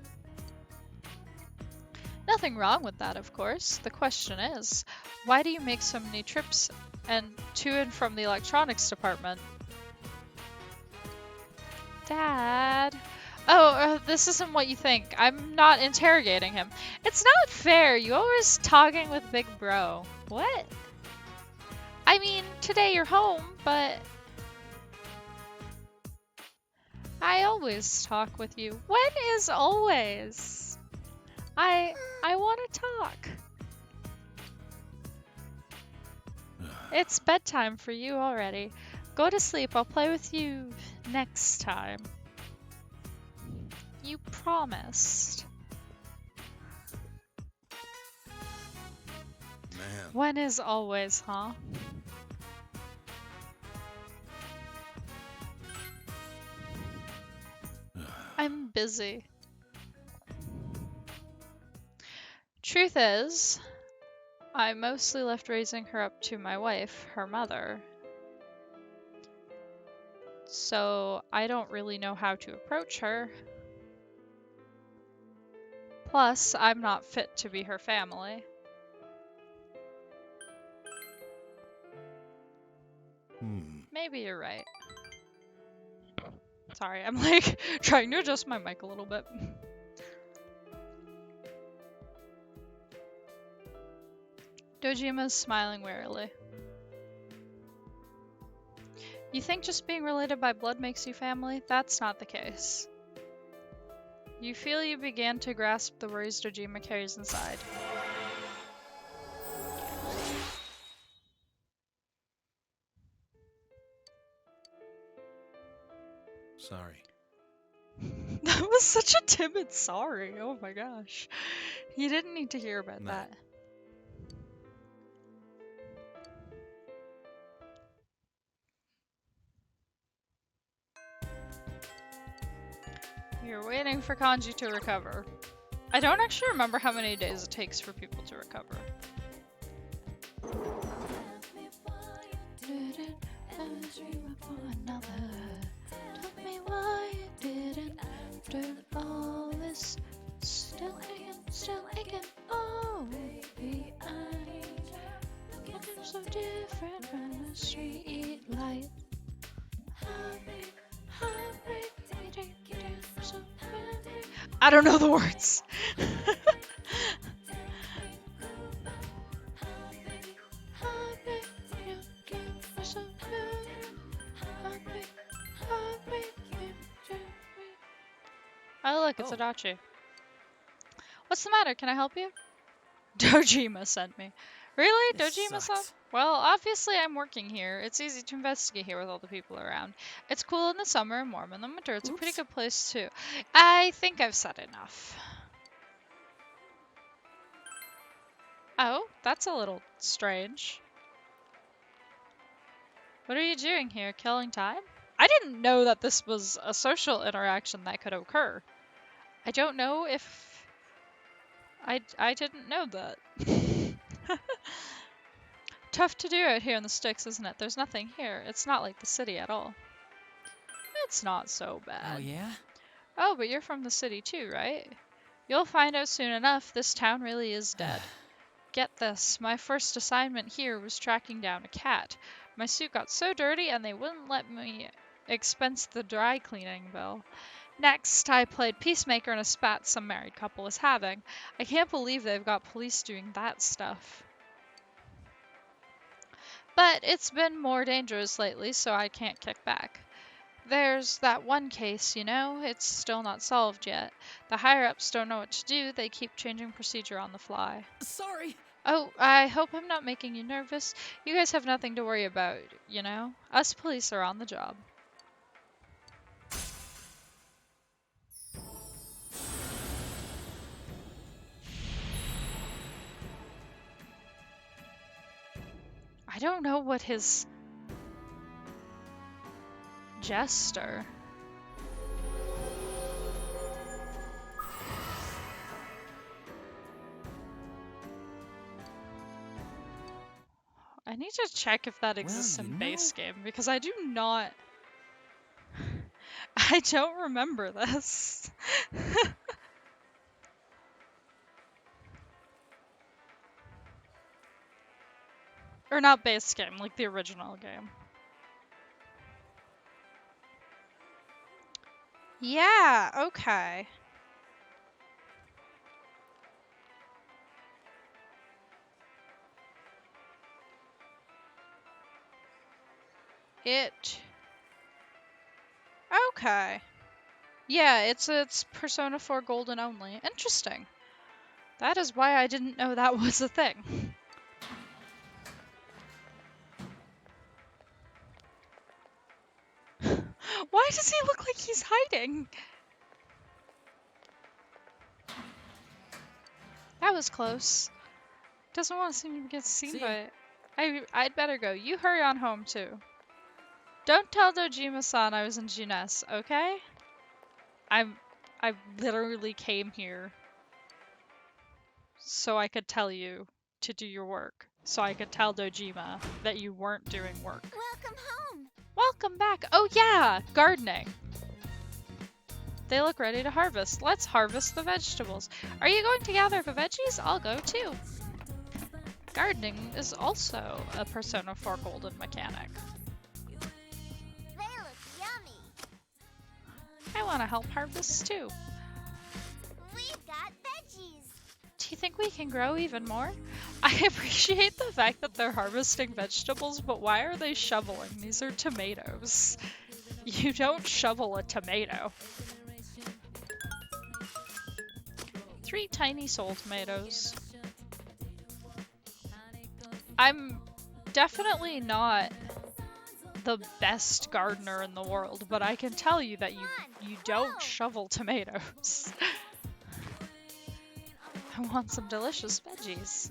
Nothing wrong with that, of course. The question is, why do you make so many trips to and from the electronics department? Dad. Oh, this isn't what you think. I'm not interrogating him. It's not fair. You always talking with Big Bro. What? I mean, today you're home, but I always talk with you. When is always? I want to talk. It's bedtime for you already. Go to sleep. I'll play with you next time. You promised. Man. When is always, huh? I'm busy. Truth is, I mostly left raising her up to my wife, her mother. So I don't really know how to approach her. Plus, I'm not fit to be her family. Maybe you're right. Sorry, I'm like trying to adjust my mic a little bit. Dojima's smiling wearily. You think just being related by blood makes you family? That's not the case. You feel you began to grasp the worries Dojima carries inside. Sorry. That was such a timid sorry. Oh my gosh. You didn't need to hear about that. You're waiting for Kanji to recover. I don't actually remember how many days it takes for people to recover. Tell me why you didn't after all this. Still aching, oh baby, I'm looking so different from the street light. I don't know the words. Oh look, it's Adachi. What's the matter? Can I help you? Dojima sent me. Really? Dojima-san? Well, obviously I'm working here. It's easy to investigate here with all the people around. It's cool in the summer and warm in the winter. It's a pretty good place too. I think I've said enough. Oh, that's a little strange. What are you doing here? Killing time? I didn't know that this was a social interaction that could occur. I don't know if... I didn't know that. Tough to do out here in the sticks, isn't it? There's nothing here. It's not like the city at all. It's not so bad. Oh, yeah? Oh, but you're from the city too, right? You'll find out soon enough. This town really is dead. Get this. My first assignment here was tracking down a cat. My suit got so dirty and they wouldn't let me expense the dry cleaning bill. Next, I played peacemaker in a spat some married couple was having. I can't believe they've got police doing that stuff. But it's been more dangerous lately, so I can't kick back. There's that one case, you know, it's still not solved yet. The higher-ups don't know what to do, they keep changing procedure on the fly. Sorry. Oh, I hope I'm not making you nervous. You guys have nothing to worry about, you know? Us police are on the job. I don't know what his jester. I need to check if that exists in base game because I do not. I don't remember this. Or not base game, like the original game. Yeah, okay. Okay. Yeah, it's Persona 4 Golden only. Interesting. That is why I didn't know that was a thing. Why does he look like he's hiding? That was close. Doesn't want to seem to get seen by it. I'd better go. You hurry on home too. Don't tell Dojima-san I was in Junes, okay? I literally came here so I could tell you to do your work. So I could tell Dojima that you weren't doing work. Welcome home. Welcome back. Oh yeah, gardening. They look ready to harvest. Let's harvest the vegetables. Are you going to gather the veggies? I'll go too. Gardening is also a Persona 4 Golden mechanic. They look yummy. I want to help harvest too. We've got veggies. Do you think we can grow even more? I appreciate the fact that they're harvesting vegetables, but why are they shoveling? These are tomatoes. You don't shovel a tomato. 3 tiny soul tomatoes. I'm definitely not the best gardener in the world, but I can tell you that you don't shovel tomatoes. I want some delicious veggies.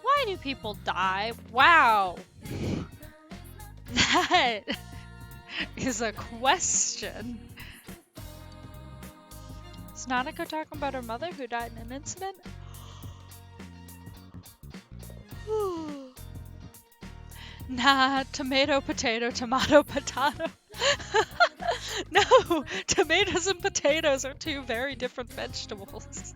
Why do people die? Wow. That is a question. Is Nanako talking about her mother who died in an incident? Nah, tomato, potato, tomato, potato. No, tomatoes and potatoes are 2 very different vegetables.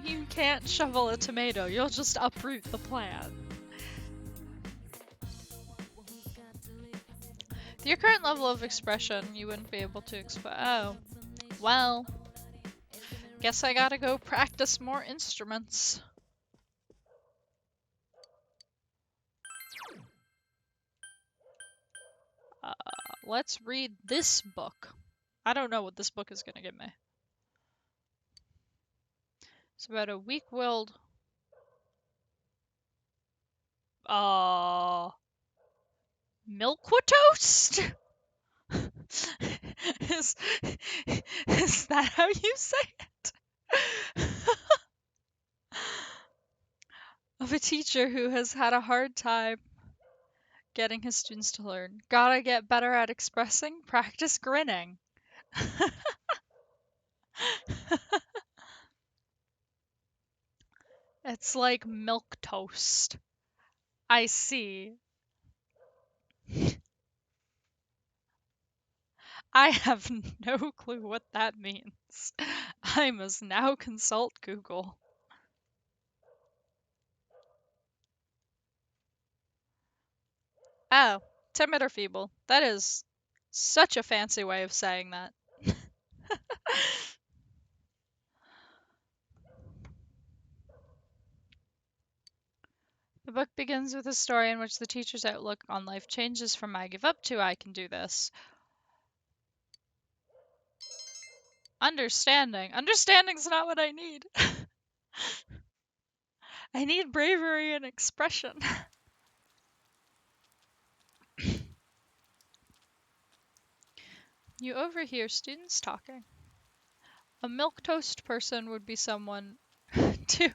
You can't shovel a tomato, you'll just uproot the plant. With your current level of expression, you wouldn't be able to oh. Well, guess I gotta go practice more instruments. Let's read this book. I don't know what this book is gonna give me. It's about a weak-willed... Milquitoast? is, is that how you say it? Of a teacher who has had a hard time getting his students to learn. Gotta get better at expressing, practice grinning. It's like milk toast. I see. I have no clue what that means. I must now consult Google. Oh, timid or feeble. That is such a fancy way of saying that. The book begins with a story in which the teacher's outlook on life changes from I give up to I can do this. Understanding. Understanding's not what I need. I need bravery and expression. You overhear students talking. A milquetoast person would be someone to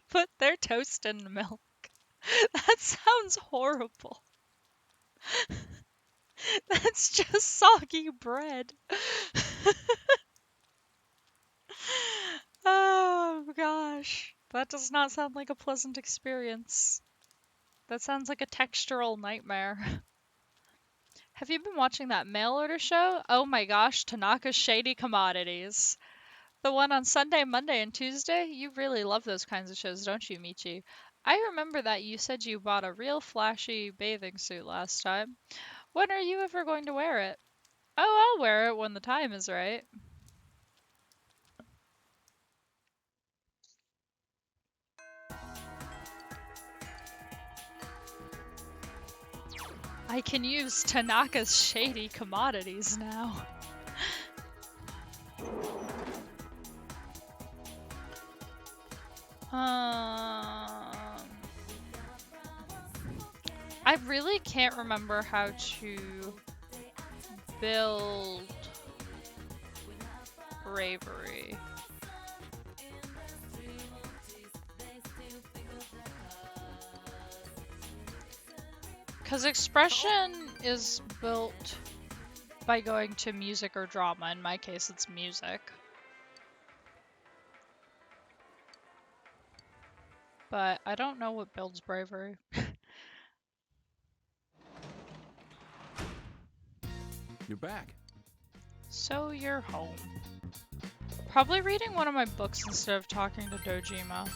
put their toast in the milk. That sounds horrible. That's just soggy bread. Oh gosh. That does not sound like a pleasant experience. That sounds like a textural nightmare. Have you been watching that mail order show? Oh my gosh, Tanaka's Shady Commodities. The one on Sunday, Monday, and Tuesday? You really love those kinds of shows, don't you, Michi? I remember that you said you bought a real flashy bathing suit last time. When are you ever going to wear it? Oh, I'll wear it when the time is right. I can use Tanaka's Shady Commodities now. I really can't remember how to build bravery. Because expression is built by going to music or drama. In my case, it's music. But I don't know what builds bravery. You're back. So you're home. Probably reading one of my books instead of talking to Dojima.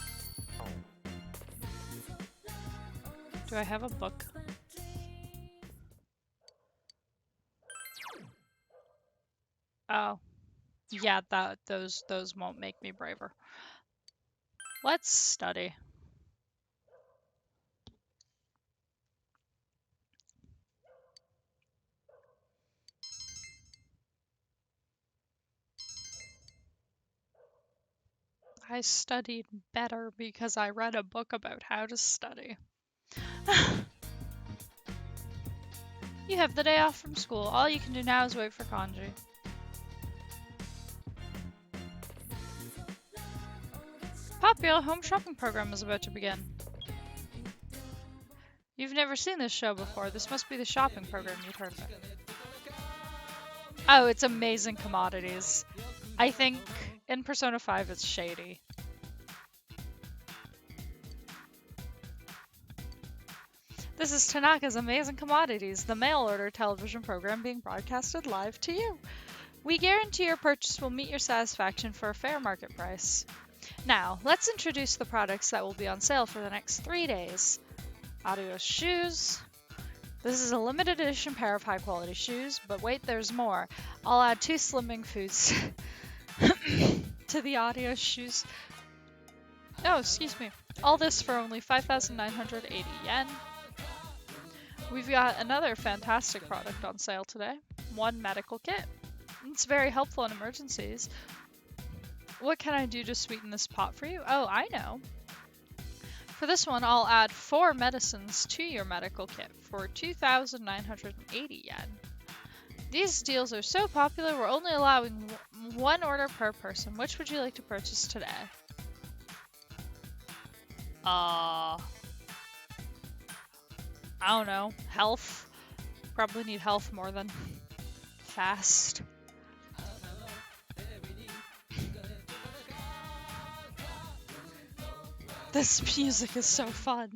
Do I have a book? Oh. Yeah, those won't make me braver. Let's study. I studied better because I read a book about how to study. You have the day off from school. All you can do now is wait for kanji. Popular home shopping program is about to begin. You've never seen this show before. This must be the shopping program you'd heard of. Oh, it's Amazing Commodities. I think in Persona 5 it's shady. This is Tanaka's Amazing Commodities, the mail order television program being broadcasted live to you. We guarantee your purchase will meet your satisfaction for a fair market price. Now, let's introduce the products that will be on sale for the next 3 days. Adios shoes. This is a limited edition pair of high quality shoes, but wait, there's more. I'll add 2 slimming foods to the Adios shoes. Oh, excuse me. All this for only 5,980 yen. We've got another fantastic product on sale today. One medical kit. It's very helpful in emergencies. What can I do to sweeten this pot for you? Oh, I know. For this one, I'll add 4 medicines to your medical kit for 2,980 yen. These deals are so popular, we're only allowing 1 order per person. Which would you like to purchase today? I don't know. Health. Probably need health more than fast. This music is so fun.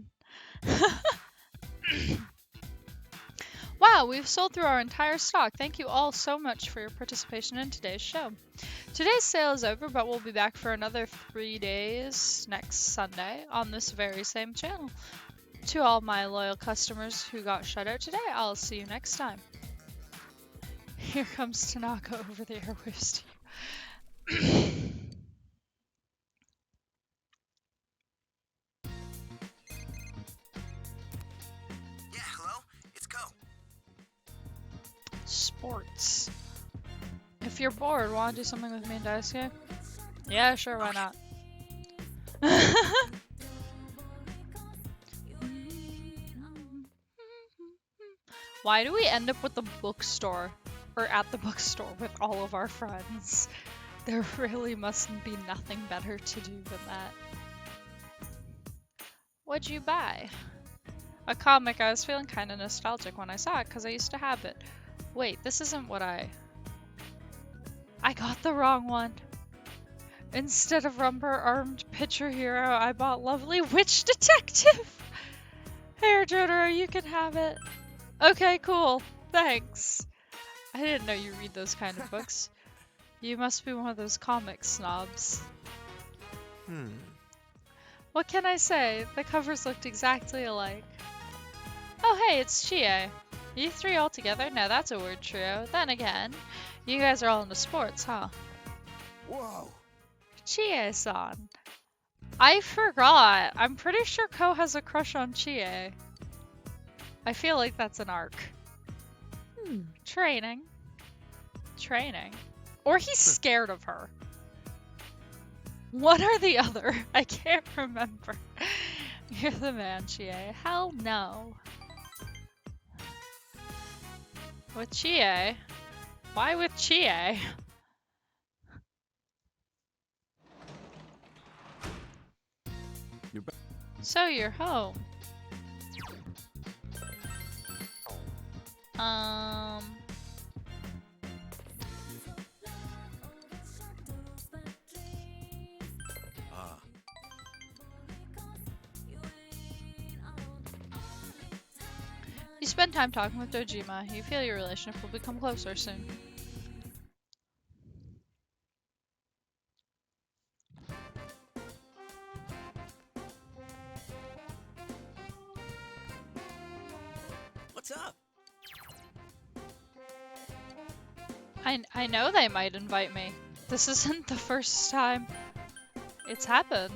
Wow, we've sold through our entire stock. Thank you all so much for your participation in today's show. Today's sale is over, but we'll be back for another 3 days next Sunday on this very same channel. To all my loyal customers who got shut out today, I'll see you next time. Here comes Tanaka over the airwaves to you. Yeah, hello? It's Ko. Sports. If you're bored, wanna do something with me and Daisuke? Yeah, sure, why not? Why do we end up with the bookstore? Or at the bookstore with all of our friends? There really mustn't be nothing better to do than that. What'd you buy? A comic. I was feeling kind of nostalgic when I saw it because I used to have it. Wait, this isn't what I got the wrong one. Instead of Rumber Armed Pitcher Hero, I bought Lovely Witch Detective! Here, Jotaro, you can have it. Okay, cool. Thanks. I didn't know you read those kind of books. You must be one of those comic snobs. What can I say? The covers looked exactly alike. Oh hey, it's Chie. You three all together? Now that's a weird trio. Then again, you guys are all into sports, huh? Whoa! Chie-san. I forgot. I'm pretty sure Ko has a crush on Chie. I feel like that's an arc. Training. Training. Or he's scared of her. One or the other. I can't remember. You're the man, Chie. Hell no. With Chie? Why with Chie? You're back. So you're home. Ah. You spend time talking with Dojima. You feel your relationship will become closer soon. What's up? I know they might invite me. This isn't the first time it's happened.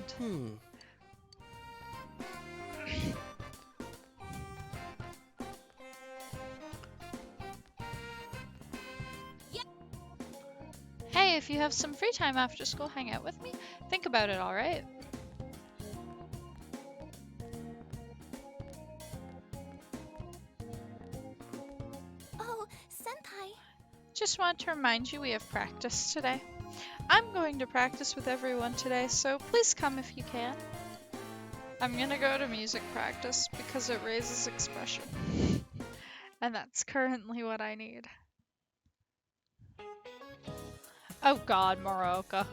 Hey, if you have some free time after school, hang out with me. Think about it, alright? Oh, Senpai. Just want to remind you we have practice today. I'm going to practice with everyone today, so please come if you can. I'm gonna go to music practice because it raises expression. And that's currently what I need. Oh god, Moroka.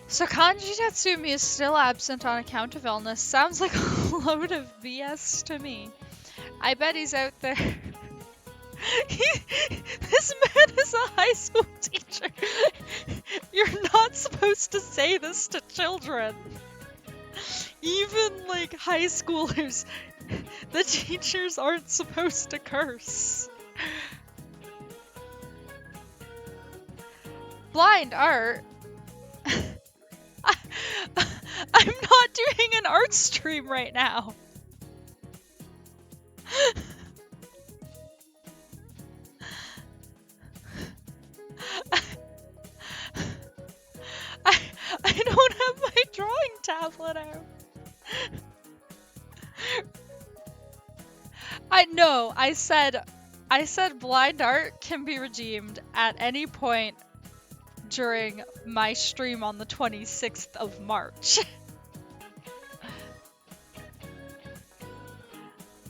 So Kanji Tatsumi is still absent on account of illness. Sounds like a load of BS to me. I bet he's out there. This man is a high school teacher. You're not supposed to say this to children. Even like high schoolers, the teachers aren't supposed to curse. Blind art? I'm not doing an art stream right now. I don't have my drawing tablet out. I said blind art can be redeemed at any point during my stream on the 26th of March.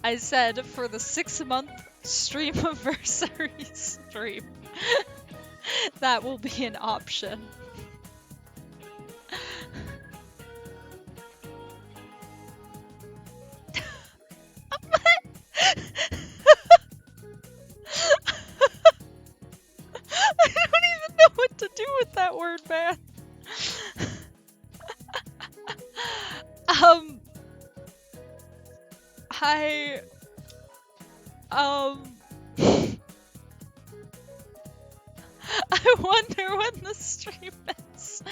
I said for the 6-month streamiversary stream. That will be an option. I don't even know what to do with that word, man. I um I wonder when the stream is.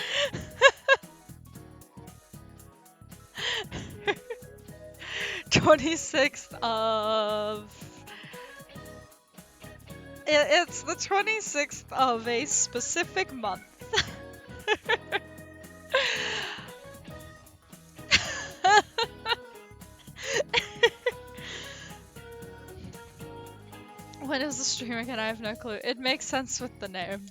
26th of it's the 26th of a specific month. When is the stream again? I have no clue. It makes sense with the name.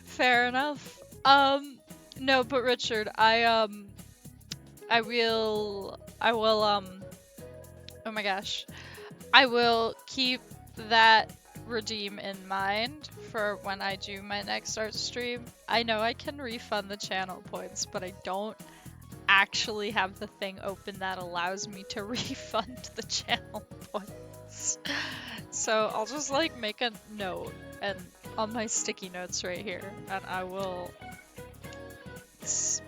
Fair enough. No, but Richard, I will, oh my gosh. I will keep that redeem in mind for when I do my next art stream. I know I can refund the channel points, but I don't actually have the thing open that allows me to refund the channel points. So I'll just like make a note and on my sticky notes right here, and I will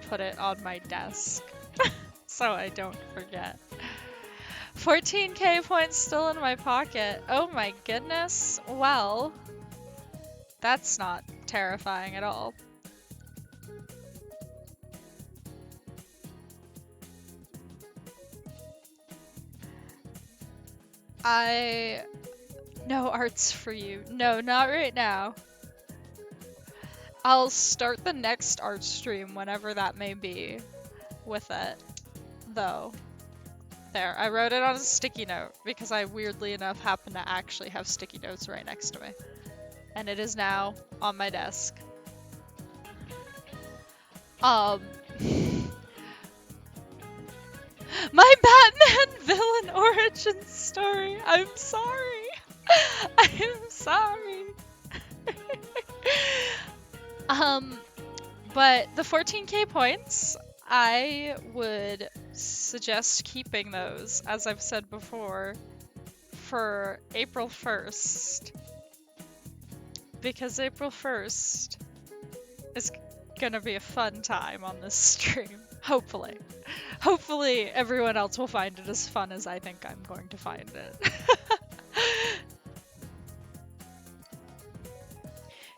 put it on my desk so I don't forget. 14k points still in my pocket. Oh my goodness. Well, that's not terrifying at all. No arts for you. No, not right now. I'll start the next art stream whenever that may be with it, though. There, I wrote it on a sticky note because I weirdly enough happen to actually have sticky notes right next to me. And it is now on my desk. My Batman villain origin story. I'm sorry. I'm sorry. But the 14k points, I would suggest keeping those, as I've said before, for April 1st. Because April 1st is gonna be a fun time on this stream. Hopefully. Hopefully everyone else will find it as fun as I think I'm going to find it.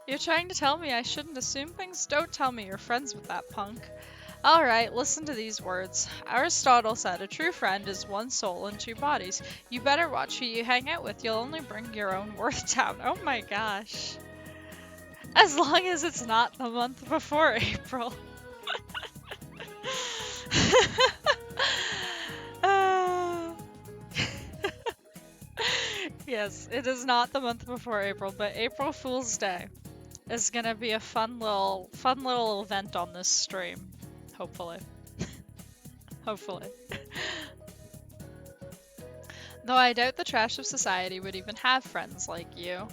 You're trying to tell me I shouldn't assume things? Don't tell me you're friends with that punk. Alright, listen to these words. Aristotle said, a true friend is one soul in two bodies. You better watch who you hang out with. You'll only bring your own worth down. Oh my gosh. As long as it's not the month before April. Yes, it is not the month before April, but April Fool's Day is gonna be a fun little event on this stream. Hopefully. Hopefully. Though I doubt the trash of society would even have friends like you.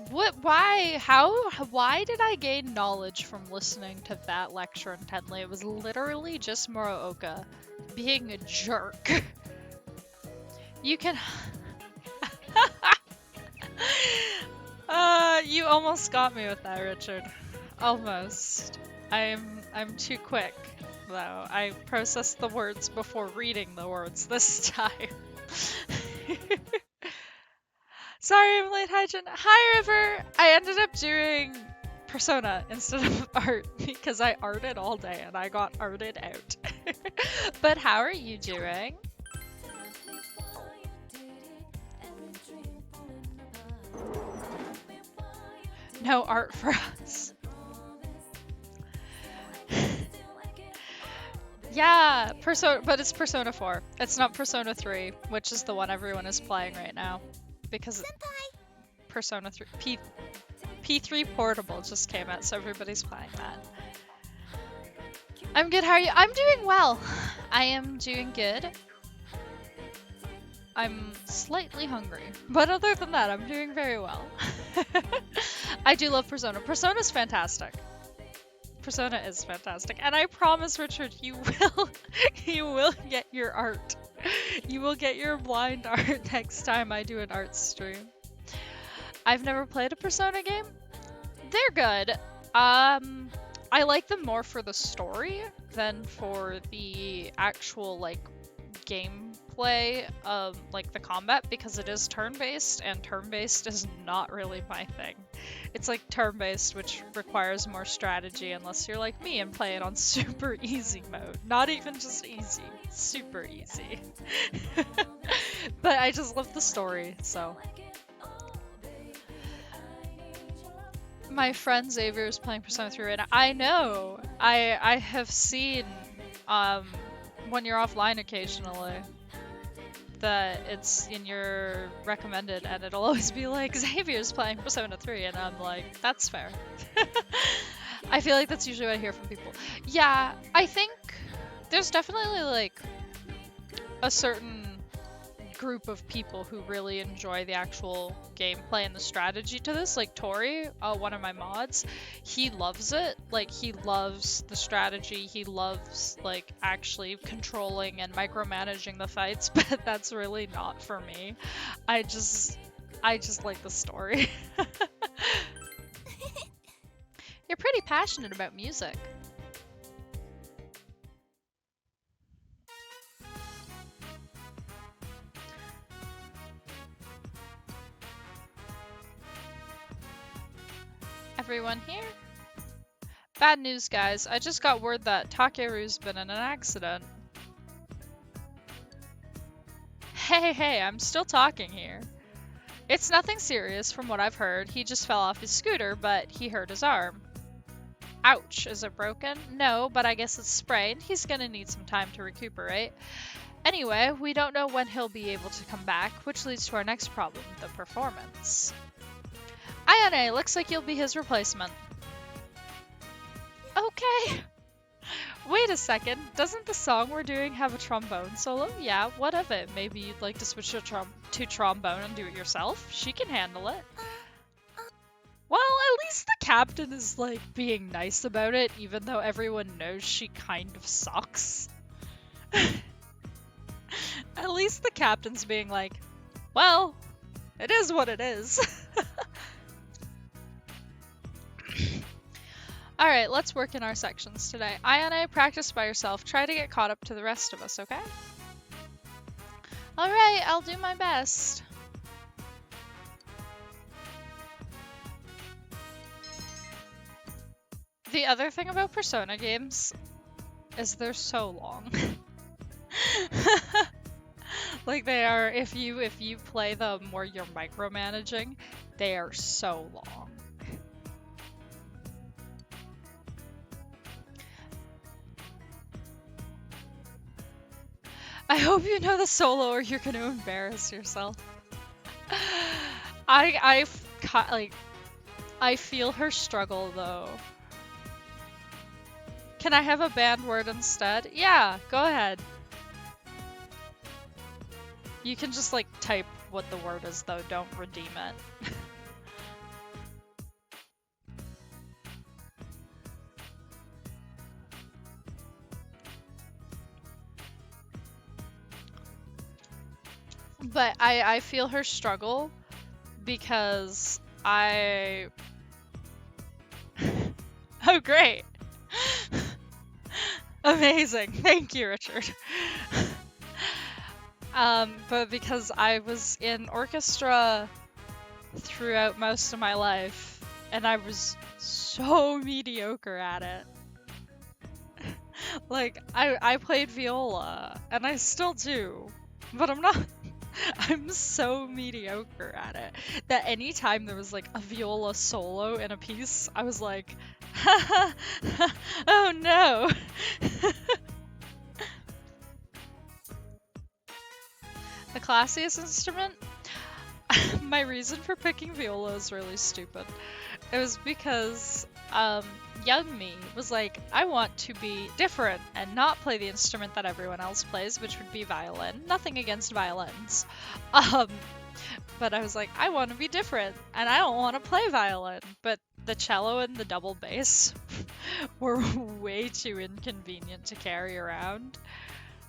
What? Why? How? Why did I gain knowledge from listening to that lecture intently? It was literally just Morooka being a jerk. You can... you almost got me with that, Richard. Almost. I'm too quick, though. I processed the words before reading the words this time. Sorry I'm late, hi Jen. Hi River! I ended up doing Persona instead of art because I arted all day and I got arted out. But how are you doing? No art for us. Yeah, but it's Persona 4. It's not Persona 3, which is the one everyone is playing right now. Because Persona 3 P3 Portable just came out, so everybody's playing that. I'm good, how are you? I'm doing well. I am doing good. I'm slightly hungry, but other than that, I'm doing very well. I do love Persona. Persona's fantastic. Persona is fantastic, and I promise, Richard, you will get your art. You will get your blind art next time I do an art stream. I've never played a Persona game. They're good. I like them more for the story than for the actual like gameplay of like the combat, because it is turn-based, and turn-based is not really my thing. It's like turn-based, which requires more strategy, unless you're like me and play it on super easy mode. Not even just easy, super easy. But I just love the story, so. My friend Xavier is playing Persona 3 right now. I know! I have seen, when you're offline occasionally, that it's in your recommended, and it'll always be like, Xavier's playing Persona 3, and I'm like, that's fair. I feel like that's usually what I hear from people. Yeah, I think there's definitely like a certain group of people who really enjoy the actual gameplay and the strategy to this. Like Tori, one of my mods, he loves it. Like, he loves the strategy, he loves like actually controlling and micromanaging the fights, but that's really not for me. I just like the story. You're pretty passionate about music. Everyone here? Bad news, guys. I just got word that Takeru's been in an accident. Hey, I'm still talking here. It's nothing serious from what I've heard. He just fell off his scooter, but he hurt his arm. Ouch, is it broken? No, but I guess it's sprained. He's gonna need some time to recuperate. Anyway, we don't know when he'll be able to come back, which leads to our next problem, the performance. Ayane, looks like you'll be his replacement. Okay. Wait a second, doesn't the song we're doing have a trombone solo? Yeah, what of it? Maybe you'd like to switch to trombone and do it yourself? She can handle it. Well, at least the captain is like being nice about it, even though everyone knows she kind of sucks. At least the captain's being like, well, it is what it is. Alright, let's work in our sections today. Ayane, practice by yourself. Try to get caught up to the rest of us, okay? Alright, I'll do my best. The other thing about Persona games is they're so long. Like, they are, if you play them where you're micromanaging, they are so long. I hope you know the solo or you're gonna embarrass yourself. I feel her struggle though. Can I have a banned word instead? Yeah, go ahead. You can just like type what the word is though, don't redeem it. But I feel her struggle because I... Oh, great. Amazing. Thank you, Richard. But because I was in orchestra throughout most of my life, and I was so mediocre at it. Like, I played viola, and I still do, but I'm so mediocre at it that anytime there was like a viola solo in a piece, I was like, oh no. The classiest instrument? My reason for picking viola is really stupid. It was because young me was like, I want to be different and not play the instrument that everyone else plays, which would be violin. Nothing against violins. But I was like, I want to be different and I don't want to play violin. But the cello and the double bass were way too inconvenient to carry around.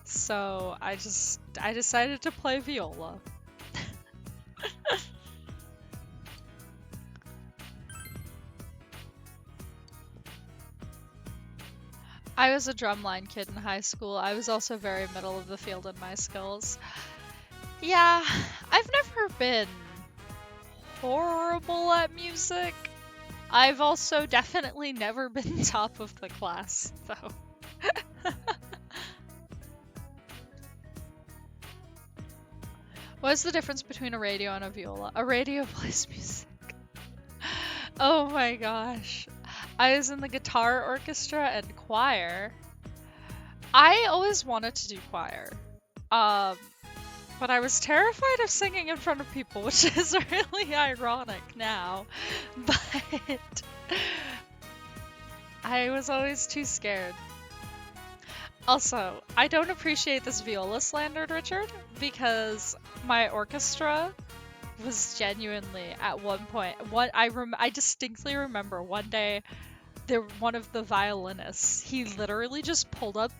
So I decided to play viola. I was a drumline kid in high school. I was also very middle of the field in my skills. Yeah, I've never been horrible at music. I've also definitely never been top of the class, though. What's the difference between a radio and a viola? A radio plays music. Oh my gosh. I was in the guitar orchestra and choir. I always wanted to do choir. But I was terrified of singing in front of people, which is really ironic now. But I was always too scared. Also, I don't appreciate this viola slander, Richard, because my orchestra was genuinely at one point. I distinctly remember one day, one of the violinists, he literally just pulled up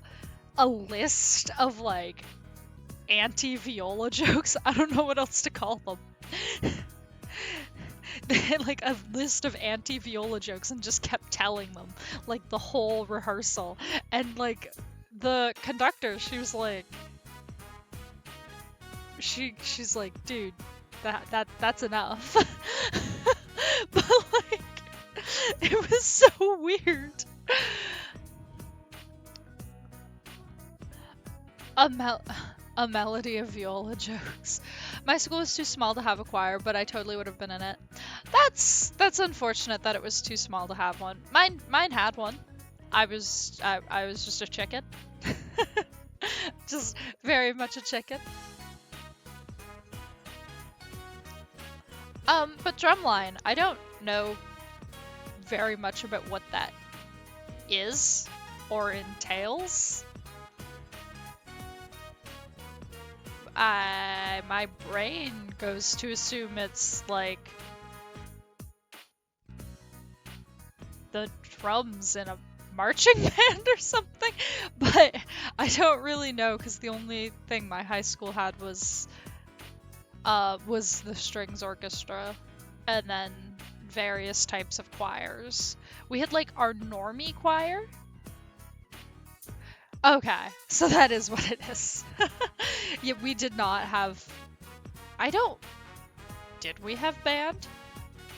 a list of like anti-viola jokes. I don't know what else to call them. They had like a list of anti-viola jokes and just kept telling them like the whole rehearsal. And like the conductor, she was like, she's like, dude, that's enough. But like, it was so weird. A melody of viola jokes. My school was too small to have a choir, but I totally would have been in it. That's unfortunate that it was too small to have one. Mine had one. I was just a chicken. Just very much a chicken. But drumline, I don't know very much about what that is or entails. My brain goes to assume it's like the drums in a marching band or something, but I don't really know because the only thing my high school had was the strings orchestra and then various types of choirs. We had like our normie choir. Okay, so that is what it is. Yeah, we did not have... Did we have band?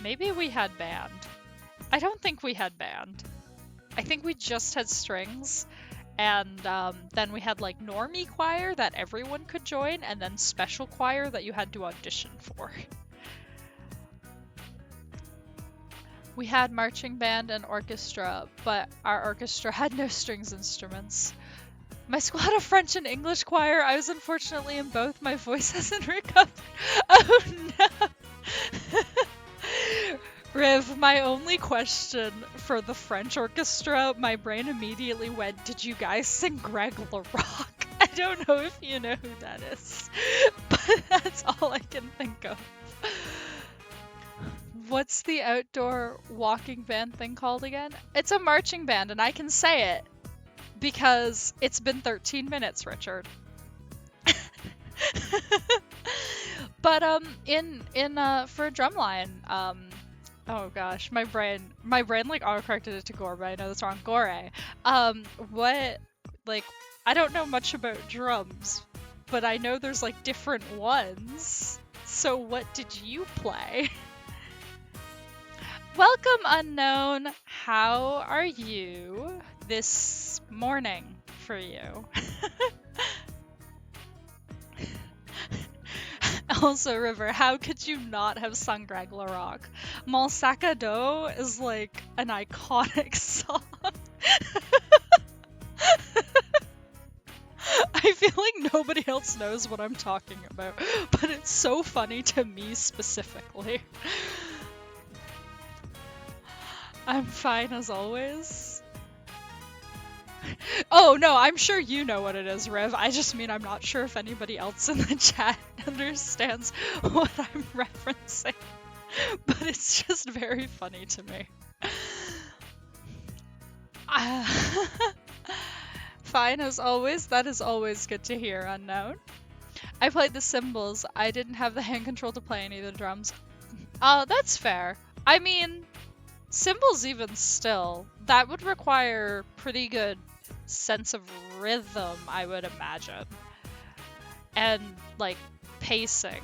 Maybe we had band. I don't think we had band. I think we just had strings, and then we had like normie choir that everyone could join, and then special choir that you had to audition for. We had marching band and orchestra, but our orchestra had no strings instruments. My school had a French and English choir. I was unfortunately in both. My voice hasn't recovered. Oh no! Riv, my only question for the French orchestra, my brain immediately went, did you guys sing Greg LaRock? I don't know if you know who that is, but that's all I can think of. What's the outdoor walking band thing called again? It's a marching band, and I can say it because it's been 13 minutes, Richard. But for a drumline, oh gosh, my brain like autocorrected it to gore, but I know that's wrong. Gore. What, like, I don't know much about drums, but I know there's like different ones. So what did you play? Welcome, unknown. How are you this morning for you? Also, River, how could you not have sung Greg LaRock? Mon sac à dos is like an iconic song. I feel like nobody else knows what I'm talking about, but it's so funny to me specifically. I'm fine as always. Oh no, I'm sure you know what it is, Riv. I just mean I'm not sure if anybody else in the chat understands what I'm referencing. But it's just very funny to me. Fine as always. That is always good to hear, unknown. I played the cymbals. I didn't have the hand control to play any of the drums. That's fair. I mean, cymbals even still, that would require pretty good sense of rhythm, I would imagine. And like pacing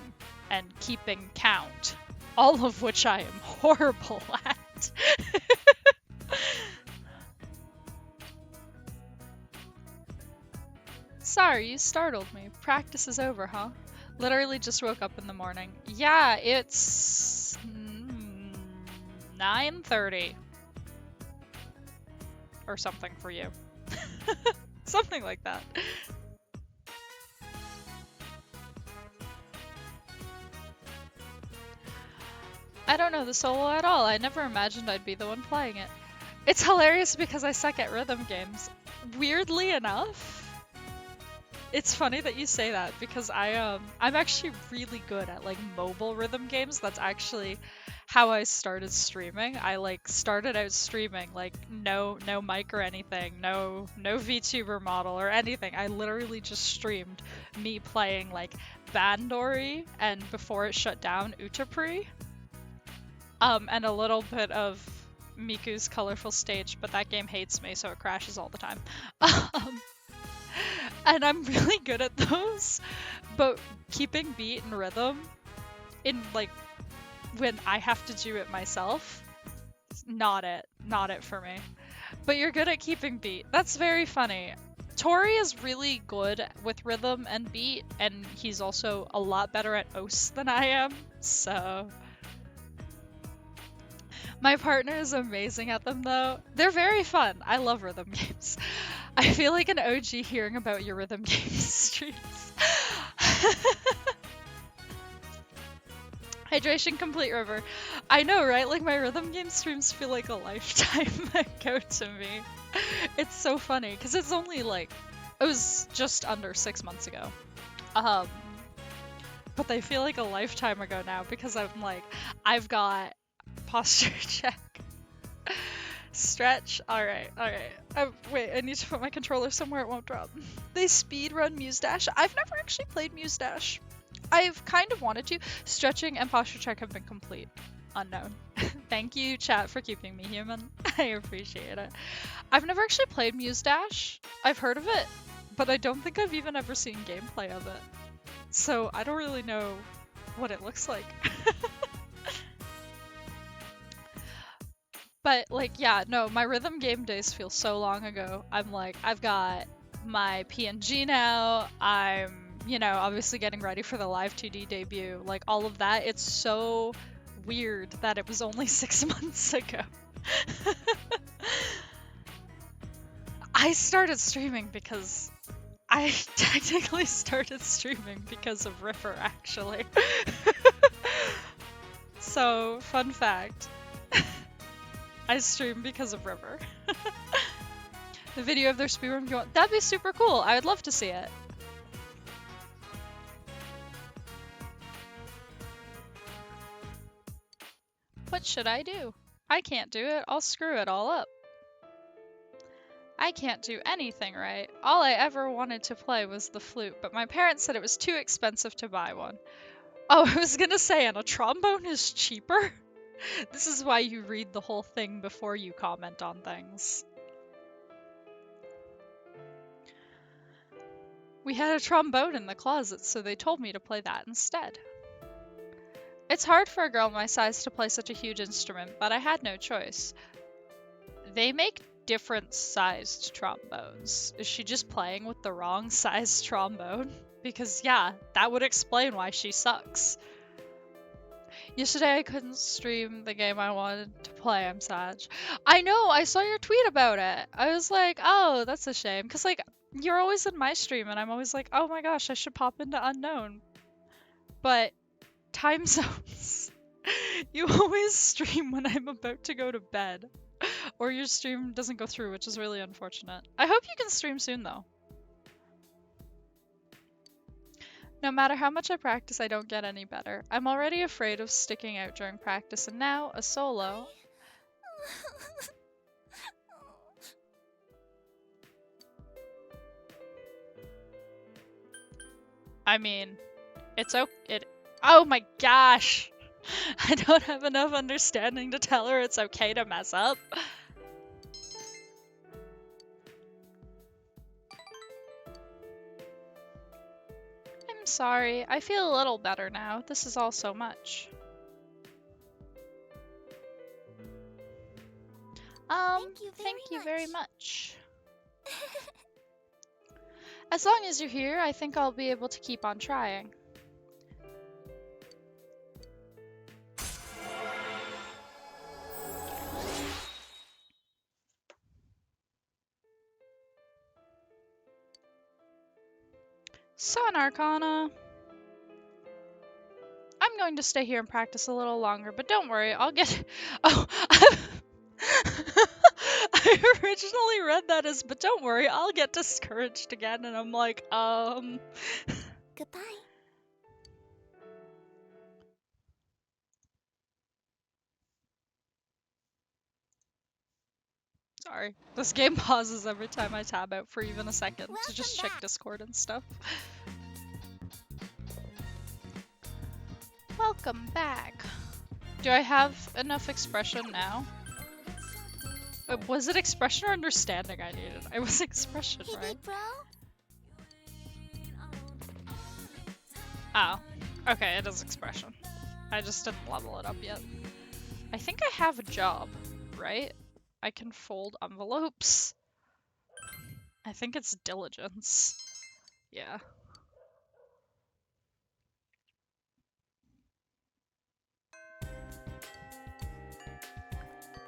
and keeping count, all of which I am horrible at. Sorry, you startled me. Practice is over, huh? Literally just woke up in the morning. Yeah, it's 9:30 or something for you. Something like that. I don't know the solo at all. I never imagined I'd be the one playing it. It's hilarious because I suck at rhythm games. Weirdly enough, it's funny that you say that because I'm actually really good at like mobile rhythm games. That's actually how I started streaming. I like started out streaming like no mic or anything, no VTuber model or anything. I literally just streamed me playing like Bandori and before it shut down Utapri. And a little bit of Miku's Colorful Stage, but that game hates me, so it crashes all the time. And I'm really good at those, but keeping beat and rhythm in like when I have to do it myself, not it for me. But you're good at keeping beat. That's very funny. Tori is really good with rhythm and beat, and he's also a lot better at OS than I am, so... My partner is amazing at them though. They're very fun. I love rhythm games. I feel like an OG hearing about your rhythm game streams. Hydration Complete River. I know, right? Like my rhythm game streams feel like a lifetime ago to me. It's so funny because it's only like, it was just under 6 months ago. But they feel like a lifetime ago now because I'm like, I've got posture check. Stretch. Alright. Wait, I need to put my controller somewhere it won't drop. They speedrun Muse Dash. I've never actually played Muse Dash. I've kind of wanted to. Stretching and posture check have been complete. Unknown. Thank you, chat, for keeping me human. I appreciate it. I've never actually played Muse Dash. I've heard of it, but I don't think I've even ever seen gameplay of it. So I don't really know what it looks like. But like, yeah, no, my rhythm game days feel so long ago. I'm like, I've got my PNG now. I'm, you know, obviously getting ready for the live 2D debut. Like all of that. It's so weird that it was only 6 months ago. I started streaming because I technically started streaming because of Ripper, actually. So, fun fact. I stream because of River. The video of their speedrun going, that'd be super cool. I would love to see it. What should I do? I can't do it. I'll screw it all up. I can't do anything right. All I ever wanted to play was the flute, but my parents said it was too expensive to buy one. Oh, I was gonna say, and a trombone is cheaper? This is why you read the whole thing before you comment on things. We had a trombone in the closet, so they told me to play that instead. It's hard for a girl my size to play such a huge instrument, but I had no choice. They make different sized trombones. Is she just playing with the wrong sized trombone? Because yeah, that would explain why she sucks. Yesterday I couldn't stream the game I wanted to play, I'm sad. I know, I saw your tweet about it. I was like, oh, that's a shame. Because like, you're always in my stream and I'm always like, oh my gosh, I should pop into Unknown. But time zones. You always stream when I'm about to go to bed. Or your stream doesn't go through, which is really unfortunate. I hope you can stream soon though. No matter how much I practice, I don't get any better. I'm already afraid of sticking out during practice, and now, a solo. I mean, it's okay. Oh my gosh! I don't have enough understanding to tell her it's okay to mess up. Sorry, I feel a little better now. This is all so much. Thank you very much. As long as you're here, I think I'll be able to keep on trying. Sun Arcana. I'm going to stay here and practice a little longer, but don't worry, I'll get. Oh, I originally read that as, but don't worry, I'll get discouraged again, and I'm like, Goodbye. Sorry. This game pauses every time I tab out for even a second to just Welcome check back. Discord and stuff. Welcome back. Do I have enough expression now? Was it expression or understanding I needed? I was expression, Hey, right? big bro. Oh. Okay, it is expression. I just didn't level it up yet. I think I have a job, right? I can fold envelopes. I think it's diligence. Yeah.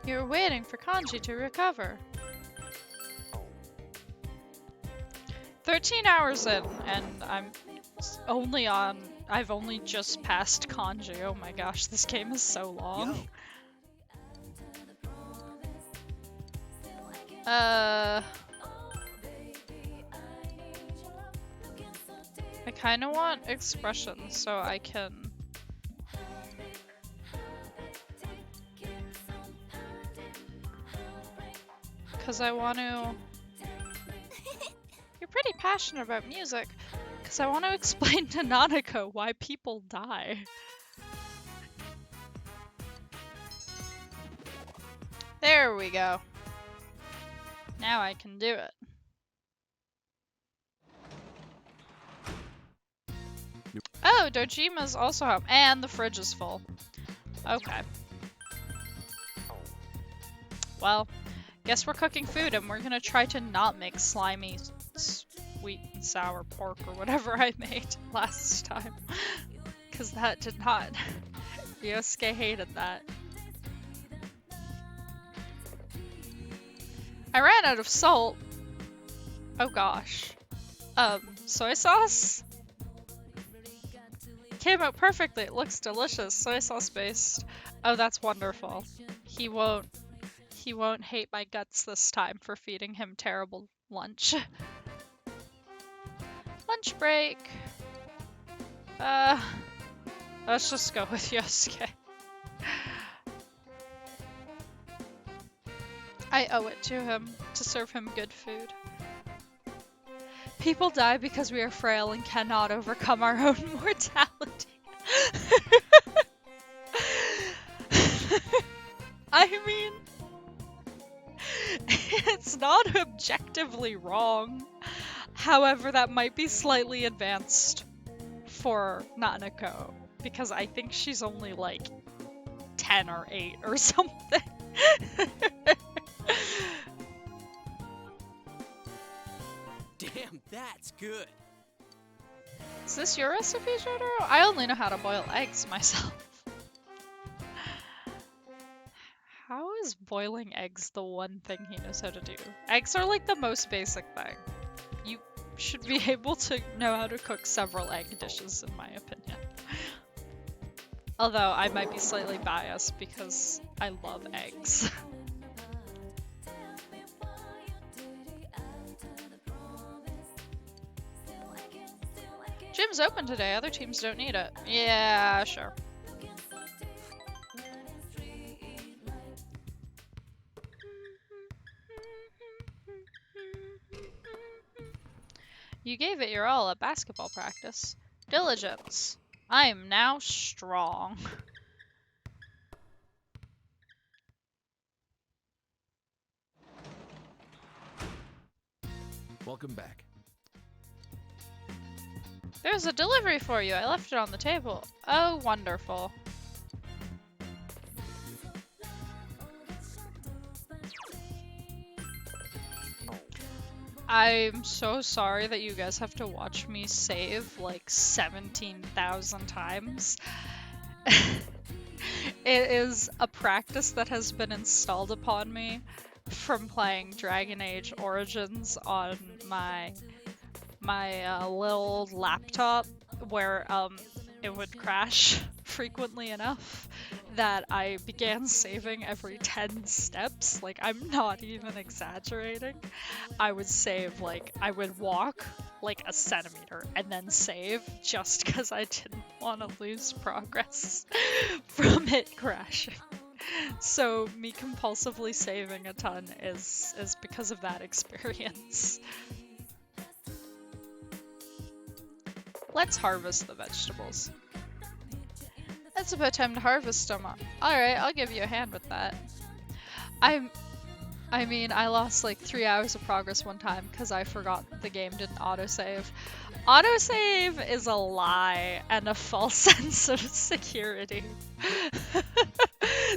You're waiting for Kanji to recover. 13 hours in, and I've only just passed Kanji. Oh my gosh, this game is so long. Yo. I kind of want expression so I can... Because I want to... You're pretty passionate about music. Because I want to explain to Nanako why people die. There we go. Now I can do it. Oh, Dojima's also home. And the fridge is full. Okay. Well, guess we're cooking food and we're gonna try to not make slimy sweet and sour pork or whatever I made last time. Because that did not... Yosuke hated that. I ran out of salt. Oh gosh. Soy sauce? Came out perfectly. It looks delicious. Soy sauce based. Oh, that's wonderful. He won't hate my guts this time for feeding him terrible lunch. Lunch break. Let's just go with Yosuke. I owe it to him to serve him good food. People die because we are frail and cannot overcome our own mortality. I mean, it's not objectively wrong. However, that might be slightly advanced for Nanako, because I think she's only like 10 or 8 or something. Damn, that's good. Is this your recipe, Jotaro? I only know how to boil eggs myself. How is boiling eggs the one thing he knows how to do? Eggs are like the most basic thing. You should be able to know how to cook several egg dishes, in my opinion. Although I might be slightly biased because I love eggs. Gym's open today, other teams don't need it. Yeah, sure. You gave it your all at basketball practice. Diligence. I am now strong. Welcome back. There's a delivery for you. I left it on the table. Oh, wonderful. I'm so sorry that you guys have to watch me save like 17,000 times. It is a practice that has been installed upon me from playing Dragon Age Origins on my little laptop, where it would crash frequently enough that I began saving every 10 steps. Like, I'm not even exaggerating. I would save, like, I would walk like a centimeter and then save just because I didn't want to lose progress from it crashing. So me compulsively saving a ton is because of that experience. Let's harvest the vegetables. It's about time to harvest them. Alright, I'll give you a hand with that. I mean, I lost like 3 hours of progress one time because I forgot the game didn't autosave. Autosave is a lie and a false sense of security.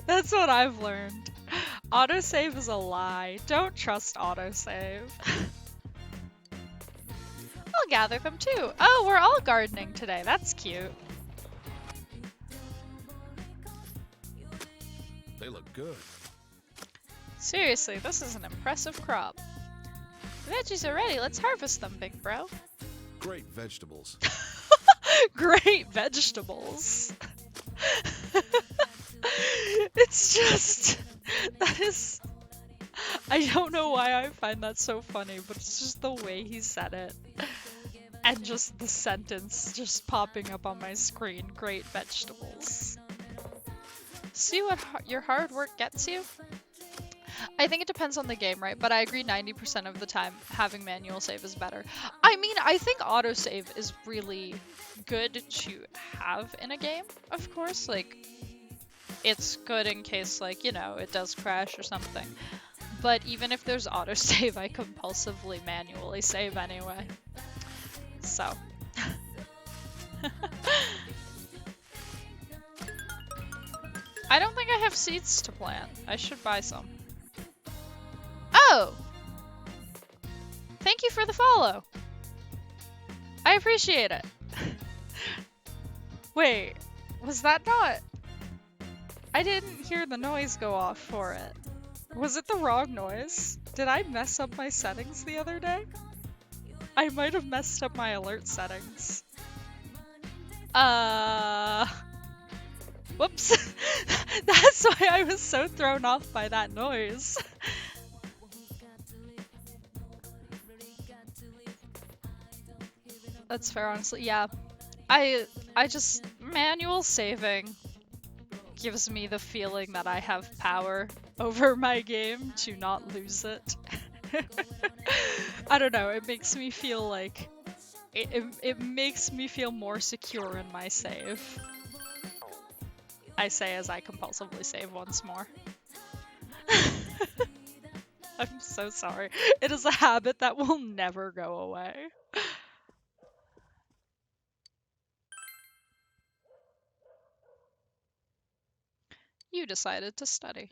That's what I've learned. Autosave is a lie. Don't trust autosave. I'll gather them too. Oh, we're all gardening today. That's cute. They look good. Seriously, this is an impressive crop. The veggies are ready. Let's harvest them, big bro. Great vegetables. Great vegetables. It's just... That is... I don't know why I find that so funny, but it's just the way he said it. And just the sentence just popping up on my screen. Great vegetables. See what your hard work gets you? I think it depends on the game, right? But I agree 90% of the time having manual save is better. I mean, I think autosave is really good to have in a game, of course. Like, it's good in case, like, you know, it does crash or something. But even if there's autosave, I compulsively manually save anyway. So. I don't think I have seeds to plant. I should buy some. Oh! Thank you for the follow. I appreciate it. Wait, was that not... I didn't hear the noise go off for it. Was it the wrong noise? Did I mess up my settings the other day? I might have messed up my alert settings. Whoops. That's why I was so thrown off by that noise. That's fair, honestly. Yeah. I just... Manual saving gives me the feeling that I have power over my game to not lose it. I don't know, it makes me feel like... It makes me feel more secure in my save. I say as I compulsively save once more. I'm so sorry. It is a habit that will never go away. You decided to study.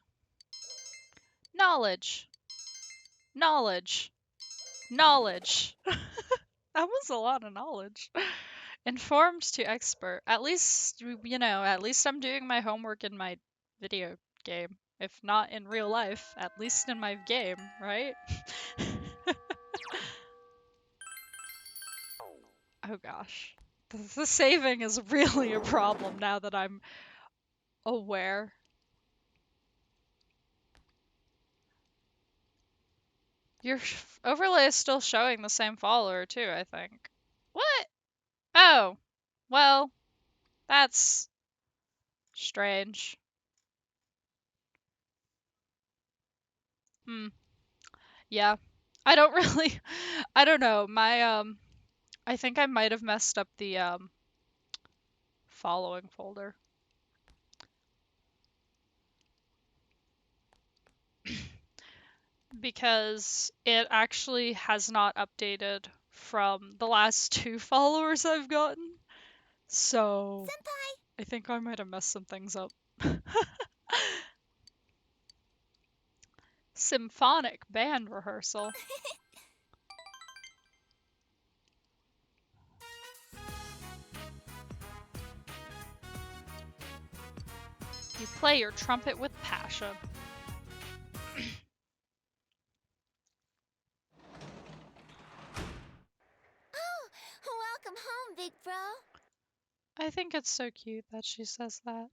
Knowledge. Knowledge. Knowledge. That was a lot of knowledge. Informed to expert. At least, you know, at least I'm doing my homework in my video game. If not in real life, at least in my game, right? Oh gosh. The saving is really a problem now that I'm aware. Your overlay is still showing the same follower too, I think. What? Oh. Well, that's strange. Hmm. Yeah. I don't really... I don't know. I think I might have messed up the, following folder. Because it actually has not updated from the last 2 followers I've gotten. So Senpai! I think I might have messed some things up. Symphonic band rehearsal. You play your trumpet with passion. Oh, welcome home, big bro. I think it's so cute that she says that.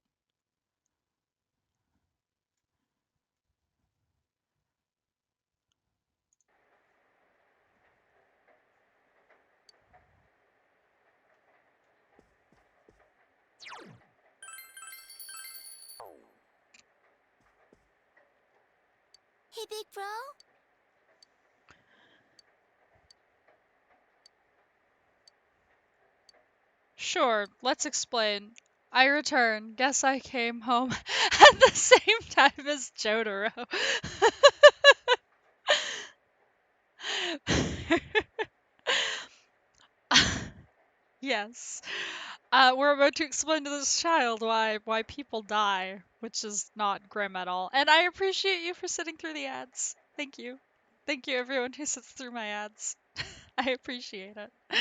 Hey, big bro. Sure, let's explain. I return. Guess I came home at the same time as Jotaro. Yes. We're about to explain to this child why people die, which is not grim at all. And I appreciate you for sitting through the ads. Thank you. Thank you everyone who sits through my ads. I appreciate it. Yeah.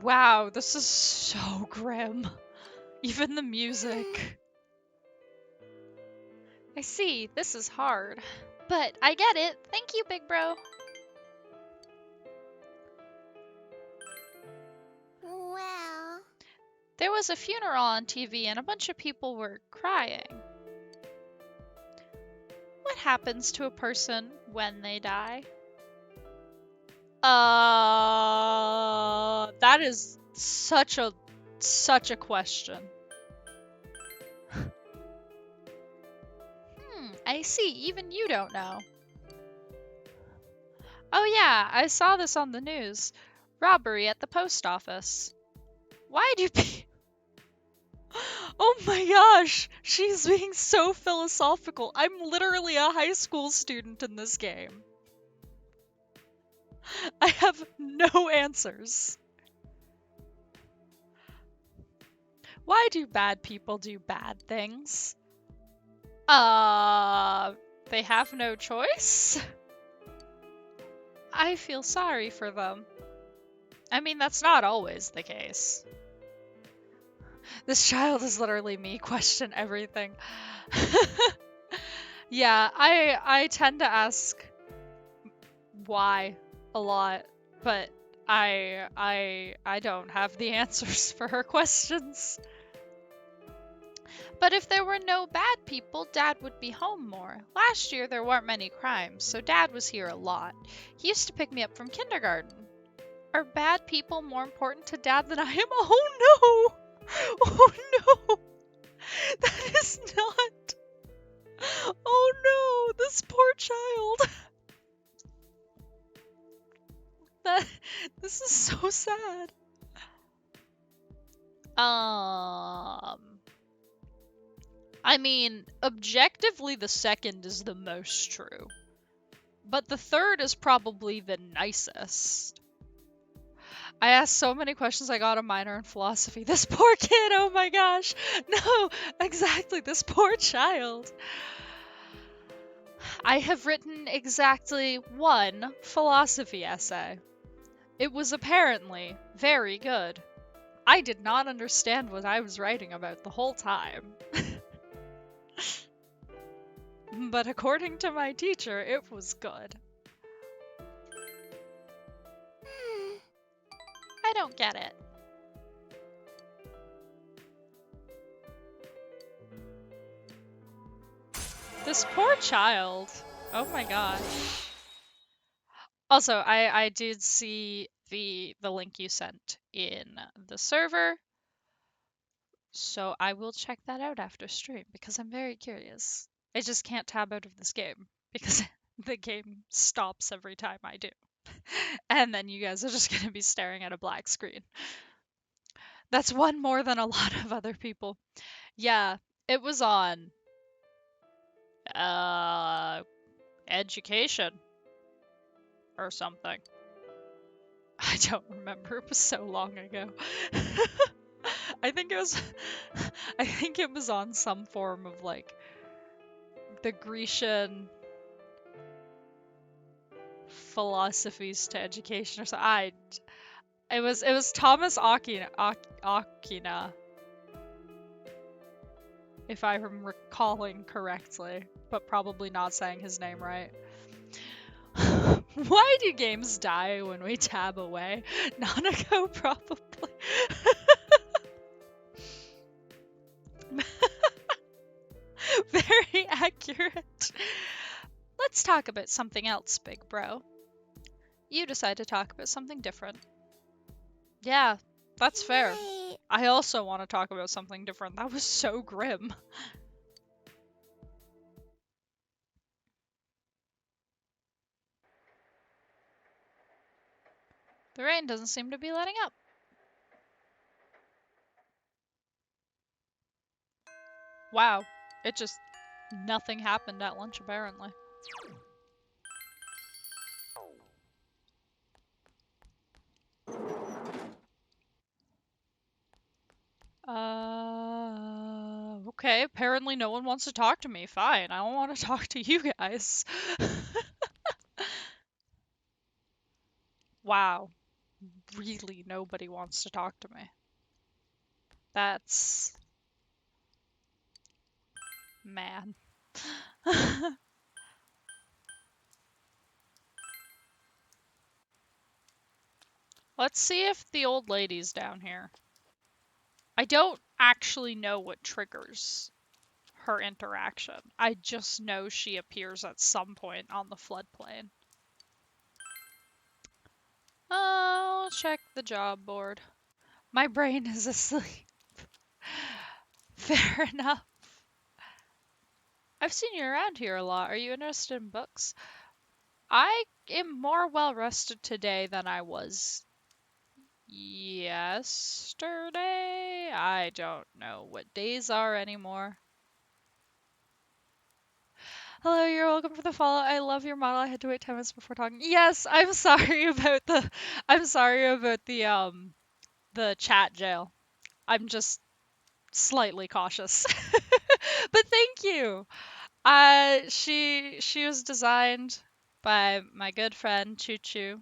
Wow, this is so grim. Even the music. I see, this is hard. But I get it. Thank you, big bro. Well. There was a funeral on TV and a bunch of people were crying. What happens to a person when they die? That is such a question. I see. Even you don't know. Oh yeah, I saw this on the news. Robbery at the post office. Why do people... Oh my gosh, she's being so philosophical. I'm literally a high school student in this game. I have no answers. Why do bad people do bad things? They have no choice? I feel sorry for them. I mean, that's not always the case. This child is literally me, question everything. Yeah, I tend to ask why a lot, but I don't have the answers for her questions. But if there were no bad people, Dad would be home more. Last year there weren't many crimes, so Dad was here a lot. He used to pick me up from kindergarten. Are bad people more important to Dad than I am? Oh no! Oh no! That is not... Oh no! This poor child! This is so sad. I mean, objectively the second is the most true. But the third is probably the nicest. I asked so many questions. I got a minor in philosophy. This poor kid, oh my gosh. No, exactly, this poor child. I have written exactly 1 philosophy essay. It was apparently very good. I did not understand what I was writing about the whole time. But according to my teacher, it was good. I don't get it. This poor child. Oh my gosh. Also, I did see the link you sent in the server. So I will check that out after stream because I'm very curious. I just can't tab out of this game because the game stops every time I do. And then you guys are just going to be staring at a black screen. That's one more than a lot of other people. Yeah, it was on uh education or something. I don't remember. It was so long ago. I think it was I think it was on some form of like the Grecian philosophies to education or so. It was Thomas Akina, if I'm recalling correctly, but probably not saying his name right. Why do games die when we tab away? Nanako probably. Very accurate. Let's talk about something else, big bro. You decide to talk about something different. Yeah, that's fair. Right. I also want to talk about something different. That was so grim. The rain doesn't seem to be letting up. Wow. It just... Nothing happened at lunch, apparently. Okay, apparently no one wants to talk to me. Fine, I don't want to talk to you guys. Wow. Really, nobody wants to talk to me. That's... man. Let's see if the old lady's down here. I don't actually know what triggers her interaction. I just know she appears at some point on the floodplain. I'll check the job board. My brain is asleep. Fair enough. I've seen you around here a lot. Are you interested in books? I am more well rested today than I was yesterday. I don't know what days are anymore. Hello, you're welcome for the follow. I love your model. I had to wait 10 minutes before talking. Yes, I'm sorry about the chat jail. I'm just slightly cautious. But thank you. She was designed by my good friend Choo Choo,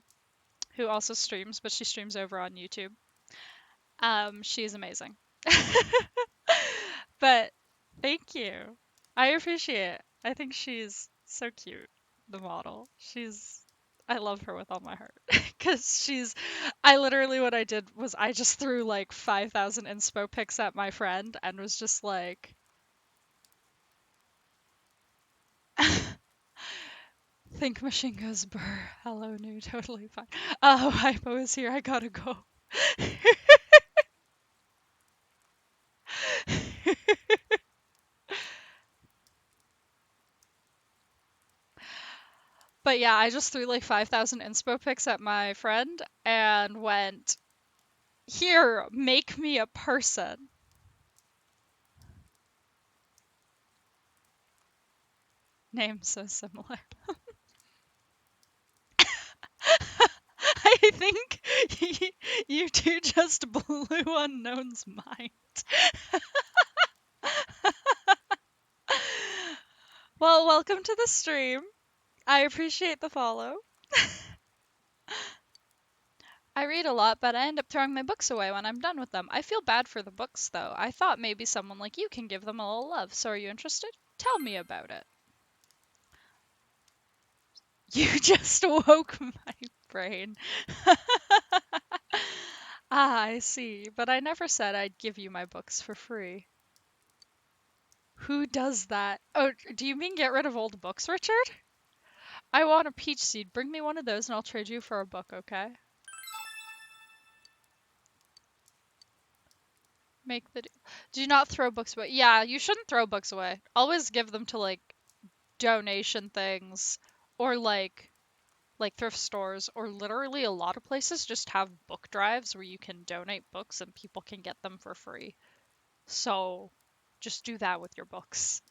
who also streams, but she streams over on YouTube. She's amazing. But thank you. I appreciate it. I think she's so cute, the model. I love her with all my heart. Because I literally, what I did was I just threw like 5,000 inspo pics at my friend and was just like, think machine goes brr. Hello, new, totally fine. Oh, Hypo is here. I gotta go. But yeah, I just threw like 5,000 inspo pics at my friend and went, here, make me a person. Name so similar. I think you two just blew Unknown's mind. Well, welcome to the stream. I appreciate the follow. I read a lot, but I end up throwing my books away when I'm done with them. I feel bad for the books, though. I thought maybe someone like you can give them a little love. So are you interested? Tell me about it. You just woke my brain. Ah, I see. But I never said I'd give you my books for free. Who does that? Oh, do you mean get rid of old books, Richard? I want a peach seed. Bring me one of those and I'll trade you for a book, okay? Make the deal. Do not throw books away. Yeah, you shouldn't throw books away. Always give them to, like, donation things or, like, like thrift stores or literally a lot of places just have book drives where you can donate books and people can get them for free. So just do that with your books.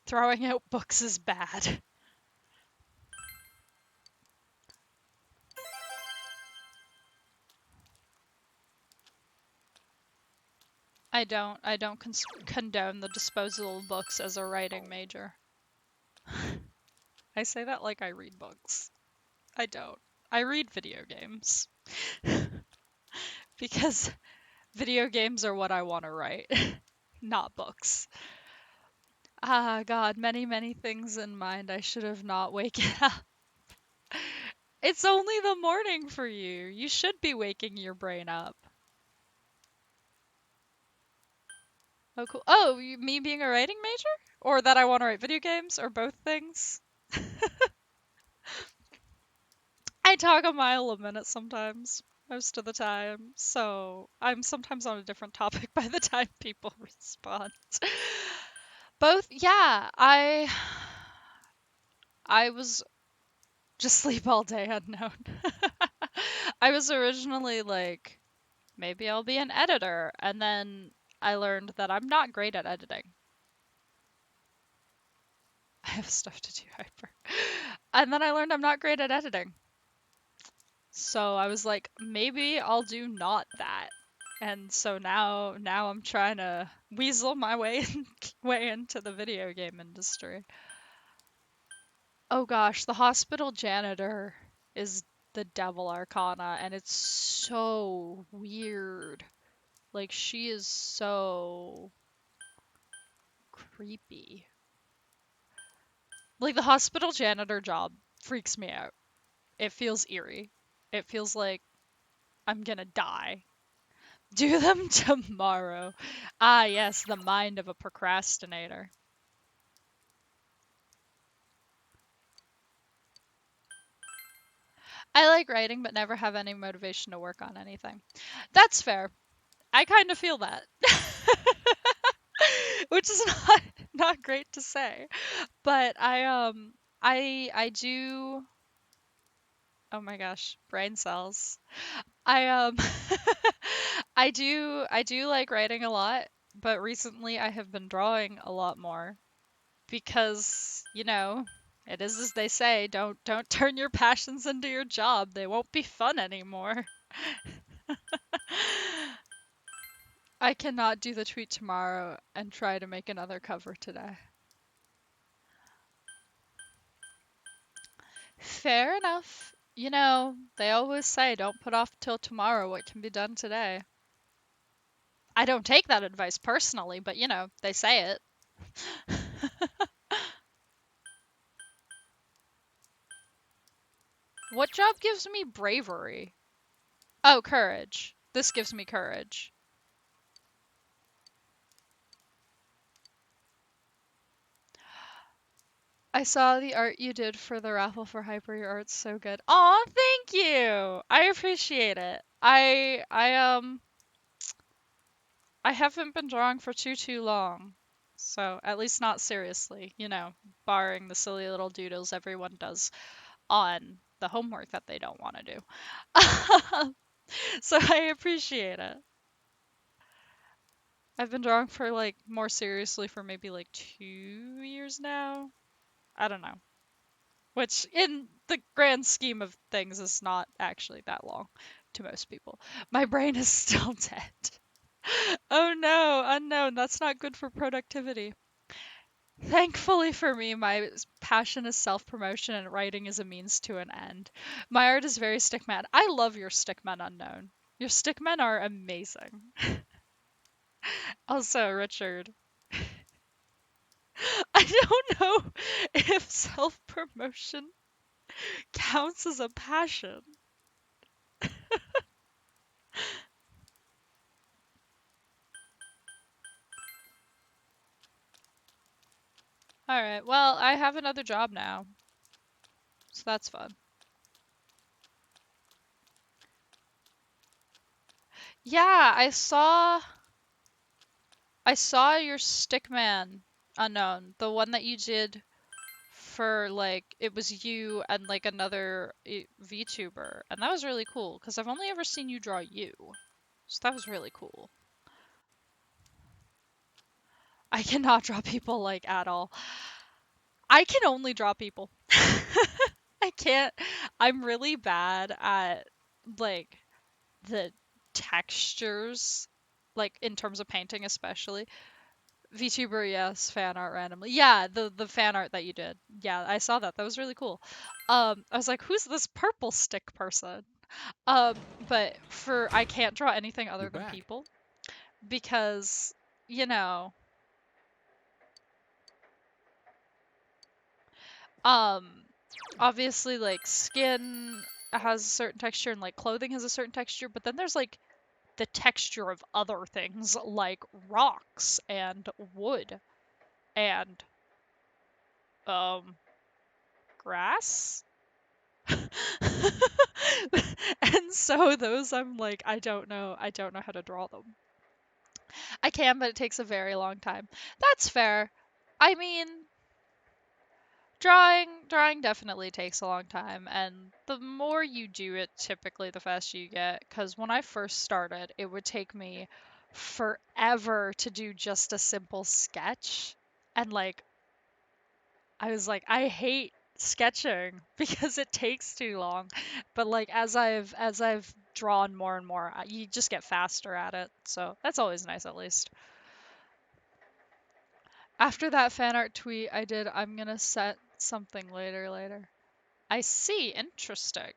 Throwing out books is bad. I don't condone the disposal of books as a writing major. I say that like I read books. I don't. I read video games because video games are what I want to write, not books. Ah, God, many, many things in mind. I should have not waken up. It's only the morning for you. You should be waking your brain up. Oh, cool. Oh, me being a writing major? Or that I want to write video games? Or both things? I talk a mile a minute sometimes, most of the time. So I'm sometimes on a different topic by the time people respond. Both, yeah, I was just sleep all day unknown. I was originally like, maybe I'll be an editor, and then I learned that I'm not great at editing. I have stuff to do, Hyper. And then I learned I'm not great at editing. So I was like, maybe I'll do not that. And so now I'm trying to weasel my way into the video game industry. Oh gosh, the hospital janitor is the devil arcana and it's so weird. Like she is so creepy. Like the hospital janitor job freaks me out. It feels eerie. It feels like I'm gonna die. Do them tomorrow. Ah, yes, the mind of a procrastinator. I like writing, but never have any motivation to work on anything. That's fair. I kind of feel that. Which is not great to say. But I do. Oh my gosh, brain cells. I I do like writing a lot, but recently I have been drawing a lot more because, it is as they say, don't turn your passions into your job. They won't be fun anymore. I cannot do the tweet tomorrow and try to make another cover today. Fair enough. They always say don't put off till tomorrow what can be done today. I don't take that advice personally, but they say it. What job gives me bravery? Oh, courage. This gives me courage. I saw the art you did for the raffle for Hyper. Your art's so good. Aw, thank you. I appreciate it. I haven't been drawing for too long. So, at least not seriously, barring the silly little doodles everyone does on the homework that they don't want to do. So I appreciate it. I've been drawing for more seriously for maybe 2 years now. I don't know. Which in the grand scheme of things is not actually that long to most people. My brain is still dead. Oh no, unknown. That's not good for productivity. Thankfully for me, my passion is self-promotion and writing is a means to an end. My art is very stickman. I love your stickmen, unknown. Your stickmen are amazing. Also, Richard, I don't know if self-promotion counts as a passion. Alright, well, I have another job now. So that's fun. Yeah, I saw your stickman unknown, the one that you did for like it was you and like another VTuber, and that was really cool because I've only ever seen you draw you, so that was really cool. I cannot draw people like at all. I can only draw people. I can't. I'm really bad at like the textures, like in terms of painting especially. VTuber, yes, fan art randomly. Yeah, the fan art that you did. Yeah, I saw that. That was really cool. I was like, who's this purple stick person? Um, but for I can't draw anything other You're than back. people because, you know, um, obviously like skin has a certain texture and like clothing has a certain texture, but then there's like the texture of other things like rocks and wood and um grass. And so those I'm like I don't know how to draw them. I can, but it takes a very long time. That's fair. I mean, drawing definitely takes a long time, and the more you do it, typically the faster you get. Because when I first started, it would take me forever to do just a simple sketch, and like I was like, I hate sketching because it takes too long. But like as I've drawn more and more, you just get faster at it. So that's always nice at least. After that fan art tweet I did, I'm gonna set something later. I see, interesting.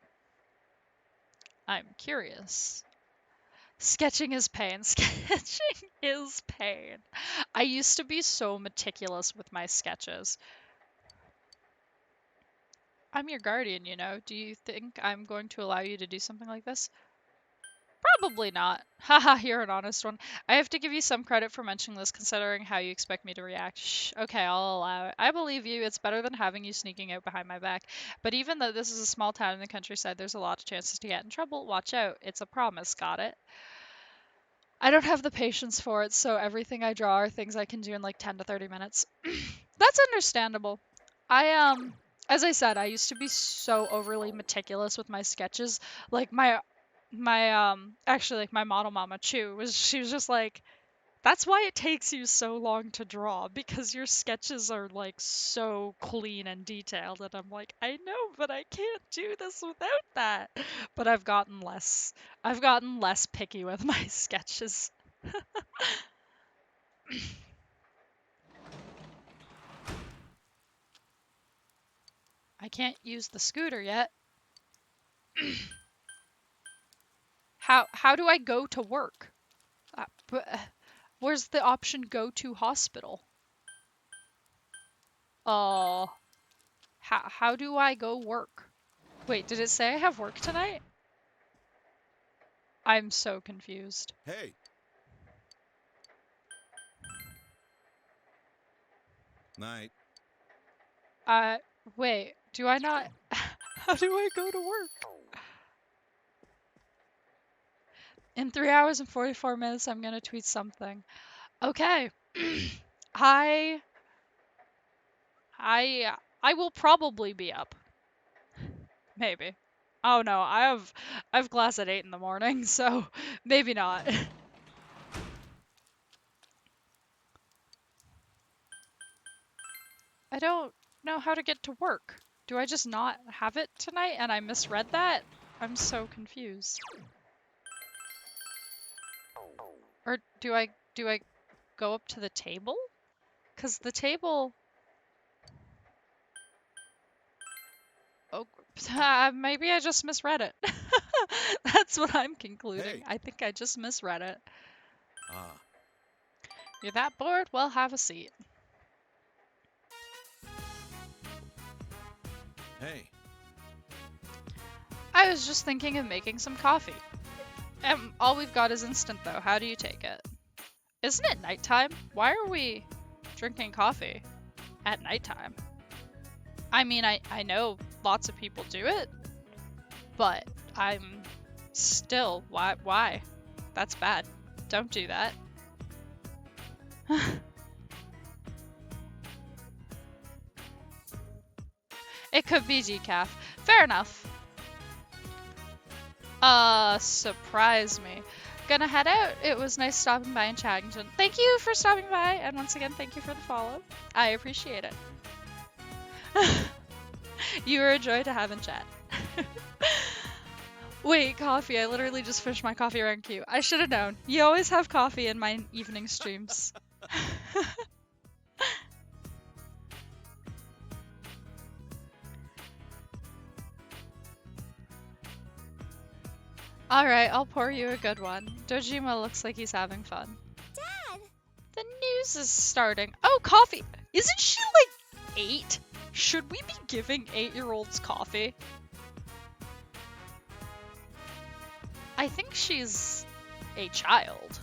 I'm curious. Sketching is pain. Sketching is pain. I used to be so meticulous with my sketches. I'm your guardian, you know. Do you think I'm going to allow you to do something like this? Probably not. Haha, you're an honest one. I have to give you some credit for mentioning this, considering how you expect me to react. Shh, okay, I'll allow it. I believe you. It's better than having you sneaking out behind my back. But even though this is a small town in the countryside, there's a lot of chances to get in trouble. Watch out. It's a promise, got it? I don't have the patience for it, so everything I draw are things I can do in like 10 to 30 minutes. That's understandable. As I said, I used to be so overly meticulous with my sketches. Like actually like my model mama Chu she was just like, that's why it takes you so long to draw, because your sketches are like so clean and detailed. And I'm like, I know, but I can't do this without that. But I've gotten less picky with my sketches. I can't use the scooter yet. How do I go to work? Where's the option go to hospital? Oh, how do I go work? Wait, did it say I have work tonight? I'm so confused. Hey. Night. Wait, do I not? How do I go to work? In 3 hours and 44 minutes, I'm gonna tweet something. Okay. I I will probably be up. Maybe. Oh no, I have class at 8 in the morning, so maybe not. I don't know how to get to work. Do I just not have it tonight and I misread that? I'm so confused. Or do I go up to the table? 'Cause the table. Oh, maybe I just misread it. That's what I'm concluding. Hey. I think I just misread it. Ah. You're that bored? Well, have a seat. Hey. I was just thinking of making some coffee. All we've got is instant though. How do you take it? Isn't it nighttime? Why are we drinking coffee at nighttime? I mean, I know lots of people do it, but I'm still, why? That's bad. Don't do that. It could be decaf. Fair enough. Surprise me. Gonna head out. It was nice stopping by in Chaddington. Thank you for stopping by, and once again, thank you for the follow. I appreciate it. You were a joy to have in chat. Wait, coffee. I literally just finished my coffee around Q. I should have known. You always have coffee in my evening streams. Alright, I'll pour you a good one. Dojima looks like he's having fun. Dad! The news is starting. Oh, coffee! Isn't she like 8? Should we be giving 8-year-olds coffee? I think she's a child.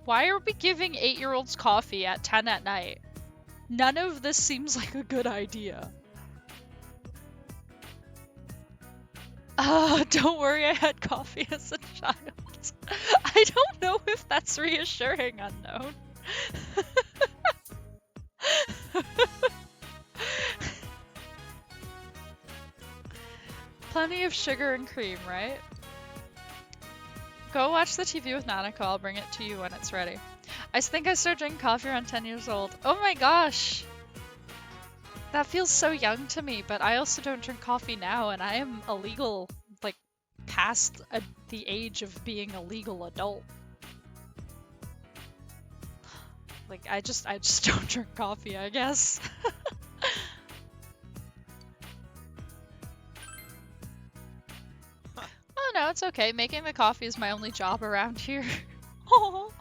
Why are we giving 8-year-olds coffee at 10 at night? None of this seems like a good idea. Don't worry, I had coffee as a child. I don't know if that's reassuring, unknown. Plenty of sugar and cream, right? Go watch the TV with Nanako, I'll bring it to you when it's ready. I think I started drinking coffee around 10 years old. Oh my gosh! That feels so young to me, but I also don't drink coffee now, and I am a legal, like, past the age of being a legal adult. Like, I just don't drink coffee, I guess. Oh no, it's okay. Making the coffee is my only job around here. Oh,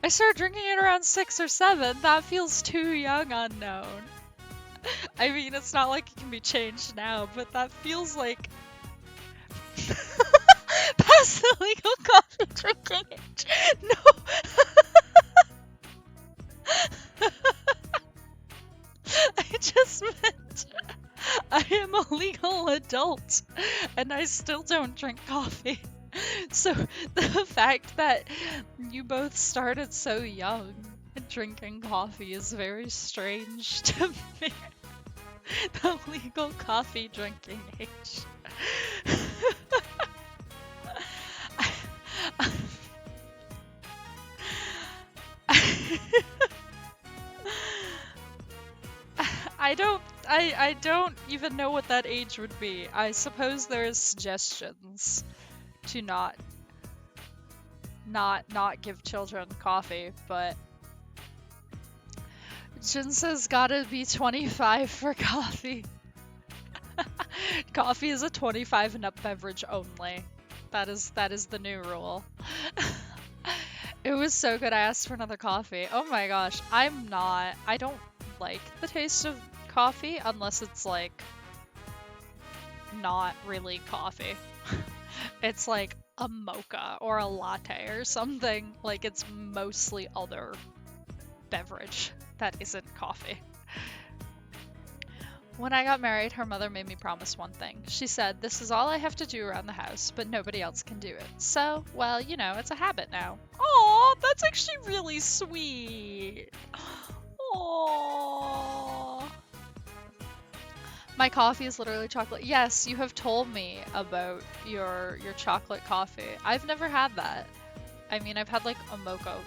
I started drinking it around 6 or 7. That feels too young, unknown. I mean, it's not like it can be changed now, but that feels like past the legal coffee drinking age. No. I just meant I am a legal adult and I still don't drink coffee. So the fact that you both started so young drinking coffee is very strange to me. The legal coffee drinking age. I don't even know what that age would be. I suppose there's suggestions to not give children coffee, but Jin says gotta be 25 for coffee. Coffee is a 25 and up beverage only. That is the new rule. It was so good I asked for another coffee. Oh my gosh, I don't like the taste of coffee unless it's like not really coffee. It's like a mocha or a latte or something. Like it's mostly other beverage that isn't coffee. When I got married, her mother made me promise one thing. She said, "This is all I have to do around the house, but nobody else can do it." So, well, you know, it's a habit now. Aw, that's actually really sweet. Aww. My coffee is literally chocolate. Yes, you have told me about your chocolate coffee. I've never had that. I mean, I've had like a mocha,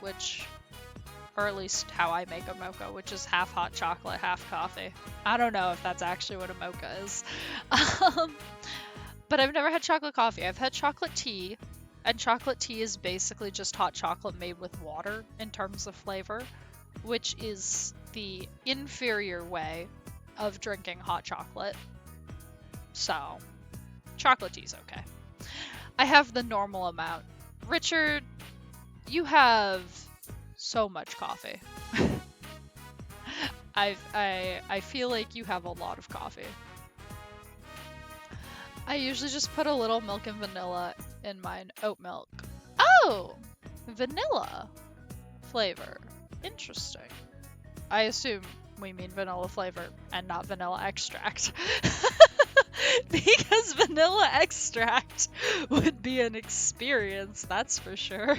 or at least how I make a mocha, which is half hot chocolate, half coffee. I don't know if that's actually what a mocha is. But I've never had chocolate coffee. I've had chocolate tea, and chocolate tea is basically just hot chocolate made with water in terms of flavor, which is the inferior way of drinking hot chocolate. So, chocolate tea's okay. I have the normal amount. Richard, you have so much coffee. I feel like you have a lot of coffee. I usually just put a little milk and vanilla in mine. Oat milk. Oh! Vanilla flavor. Interesting. I assume we mean vanilla flavor and not vanilla extract. Because vanilla extract would be an experience, that's for sure.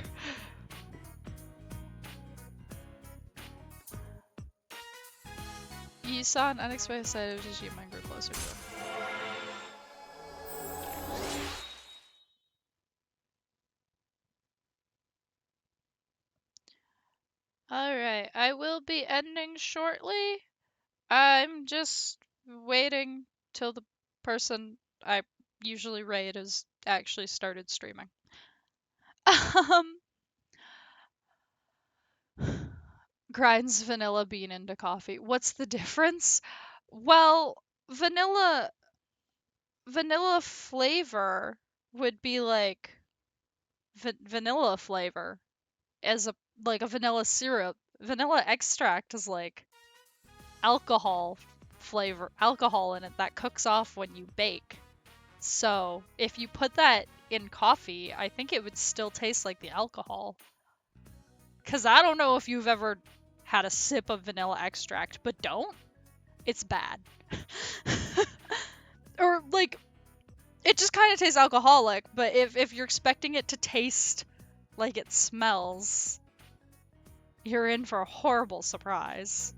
You saw an unexpected side of Gigi and my group closer to them. Alright, I will be ending shortly. I'm just waiting till the person I usually raid has actually started streaming. Grinds vanilla bean into coffee. What's the difference? Well, vanilla flavor would be like vanilla flavor as a like a vanilla syrup. Vanilla extract is like alcohol alcohol in it that cooks off when you bake. So, if you put that in coffee, I think it would still taste like the alcohol. Cuz I don't know if you've ever had a sip of vanilla extract, but don't. It's bad. Or like it just kind of tastes alcoholic, but if you're expecting it to taste like it smells, you're in for a horrible surprise.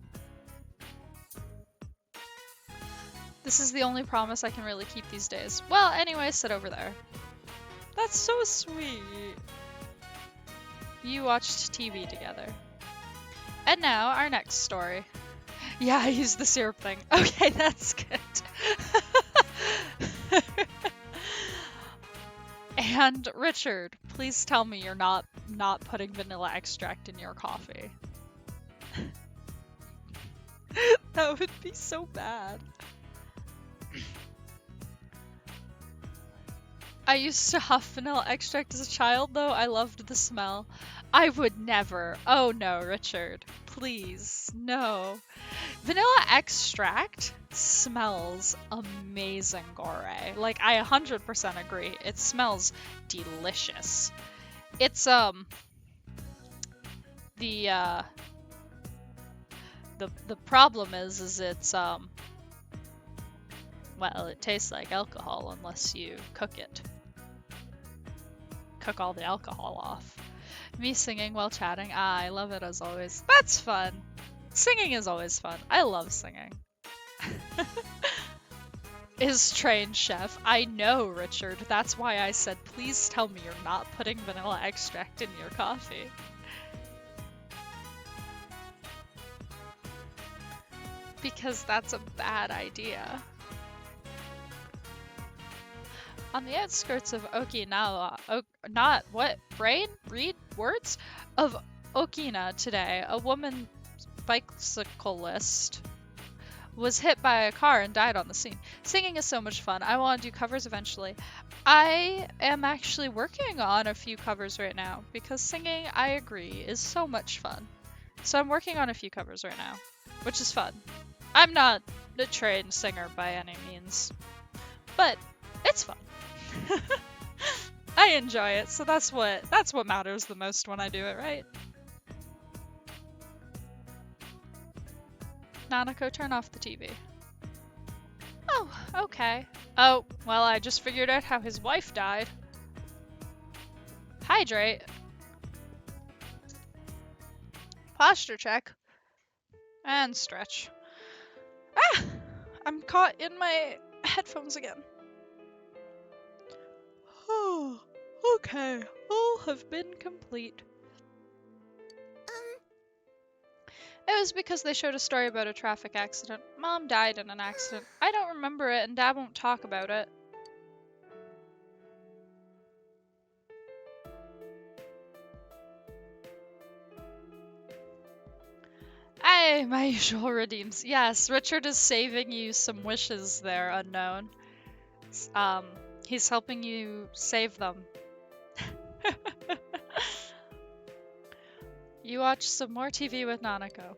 This is the only promise I can really keep these days. Well, anyway, sit over there. That's so sweet. You watched TV together. And now, our next story. Yeah, I used the syrup thing. Okay, that's good. And Richard, please tell me you're not putting vanilla extract in your coffee. That would be so bad. I used to huff vanilla extract as a child, though. I loved the smell. I would never. Oh no, Richard. Please, no. Vanilla extract smells amazing, Gore. Like, I 100% agree. It smells delicious. It's, the problem is it's, well, it tastes like alcohol unless you cook it. Cook all the alcohol off. Me singing while chatting. Ah, I love it as always. That's fun. Singing is always fun. I love singing. Is trained chef. I know, Richard. That's why I said, please tell me you're not putting vanilla extract in your coffee. Because that's a bad idea. On the outskirts of Okinawa, read words? Of Okina today, a woman bicyclist was hit by a car and died on the scene. Singing is so much fun. I want to do covers eventually. I am actually working on a few covers right now because singing, I agree, is so much fun. So I'm working on a few covers right now, which is fun. I'm not a trained singer by any means, but it's fun. I enjoy it, so that's what matters the most when I do it, right? Nanako, turn off the TV. Oh, okay. Oh, well, I just figured out how his wife died. Hydrate. Posture check. And stretch. Ah! I'm caught in my headphones again. Oh, okay. All have been complete. It was because they showed a story about a traffic accident. Mom died in an accident. I don't remember it, and Dad won't talk about it. Hey, my usual redeems. Yes, Richard is saving you some wishes there, Unknown. He's helping you save them. You watch some more TV with Nanako.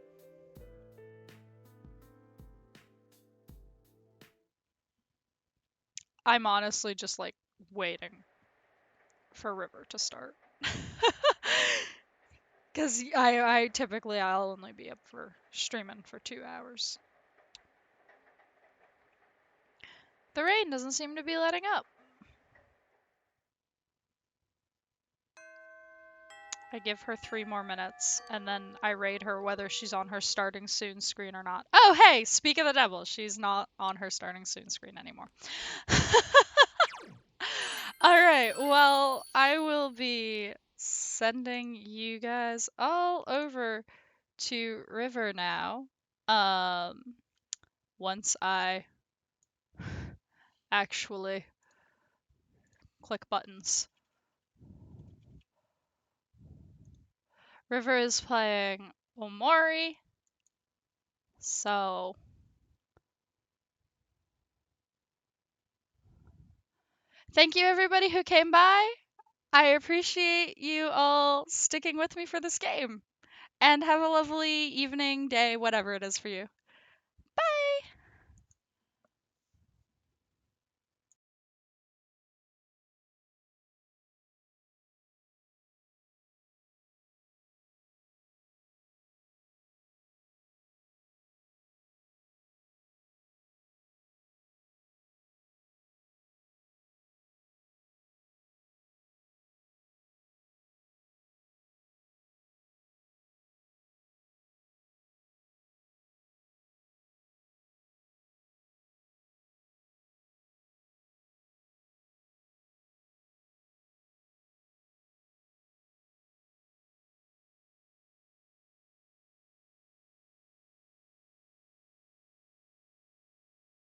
I'm honestly just like waiting for River to start. Because I typically I'll only be up for streaming for 2 hours. The rain doesn't seem to be letting up. I give her 3 more minutes, and then I raid her whether she's on her starting soon screen or not. Oh, hey, speak of the devil, she's not on her starting soon screen anymore. Alright, well, I will be sending you guys all over to River now. Once I actually click buttons. River is playing Omori, so thank you everybody who came by. I appreciate you all sticking with me for this game. And have a lovely evening, day, whatever it is for you.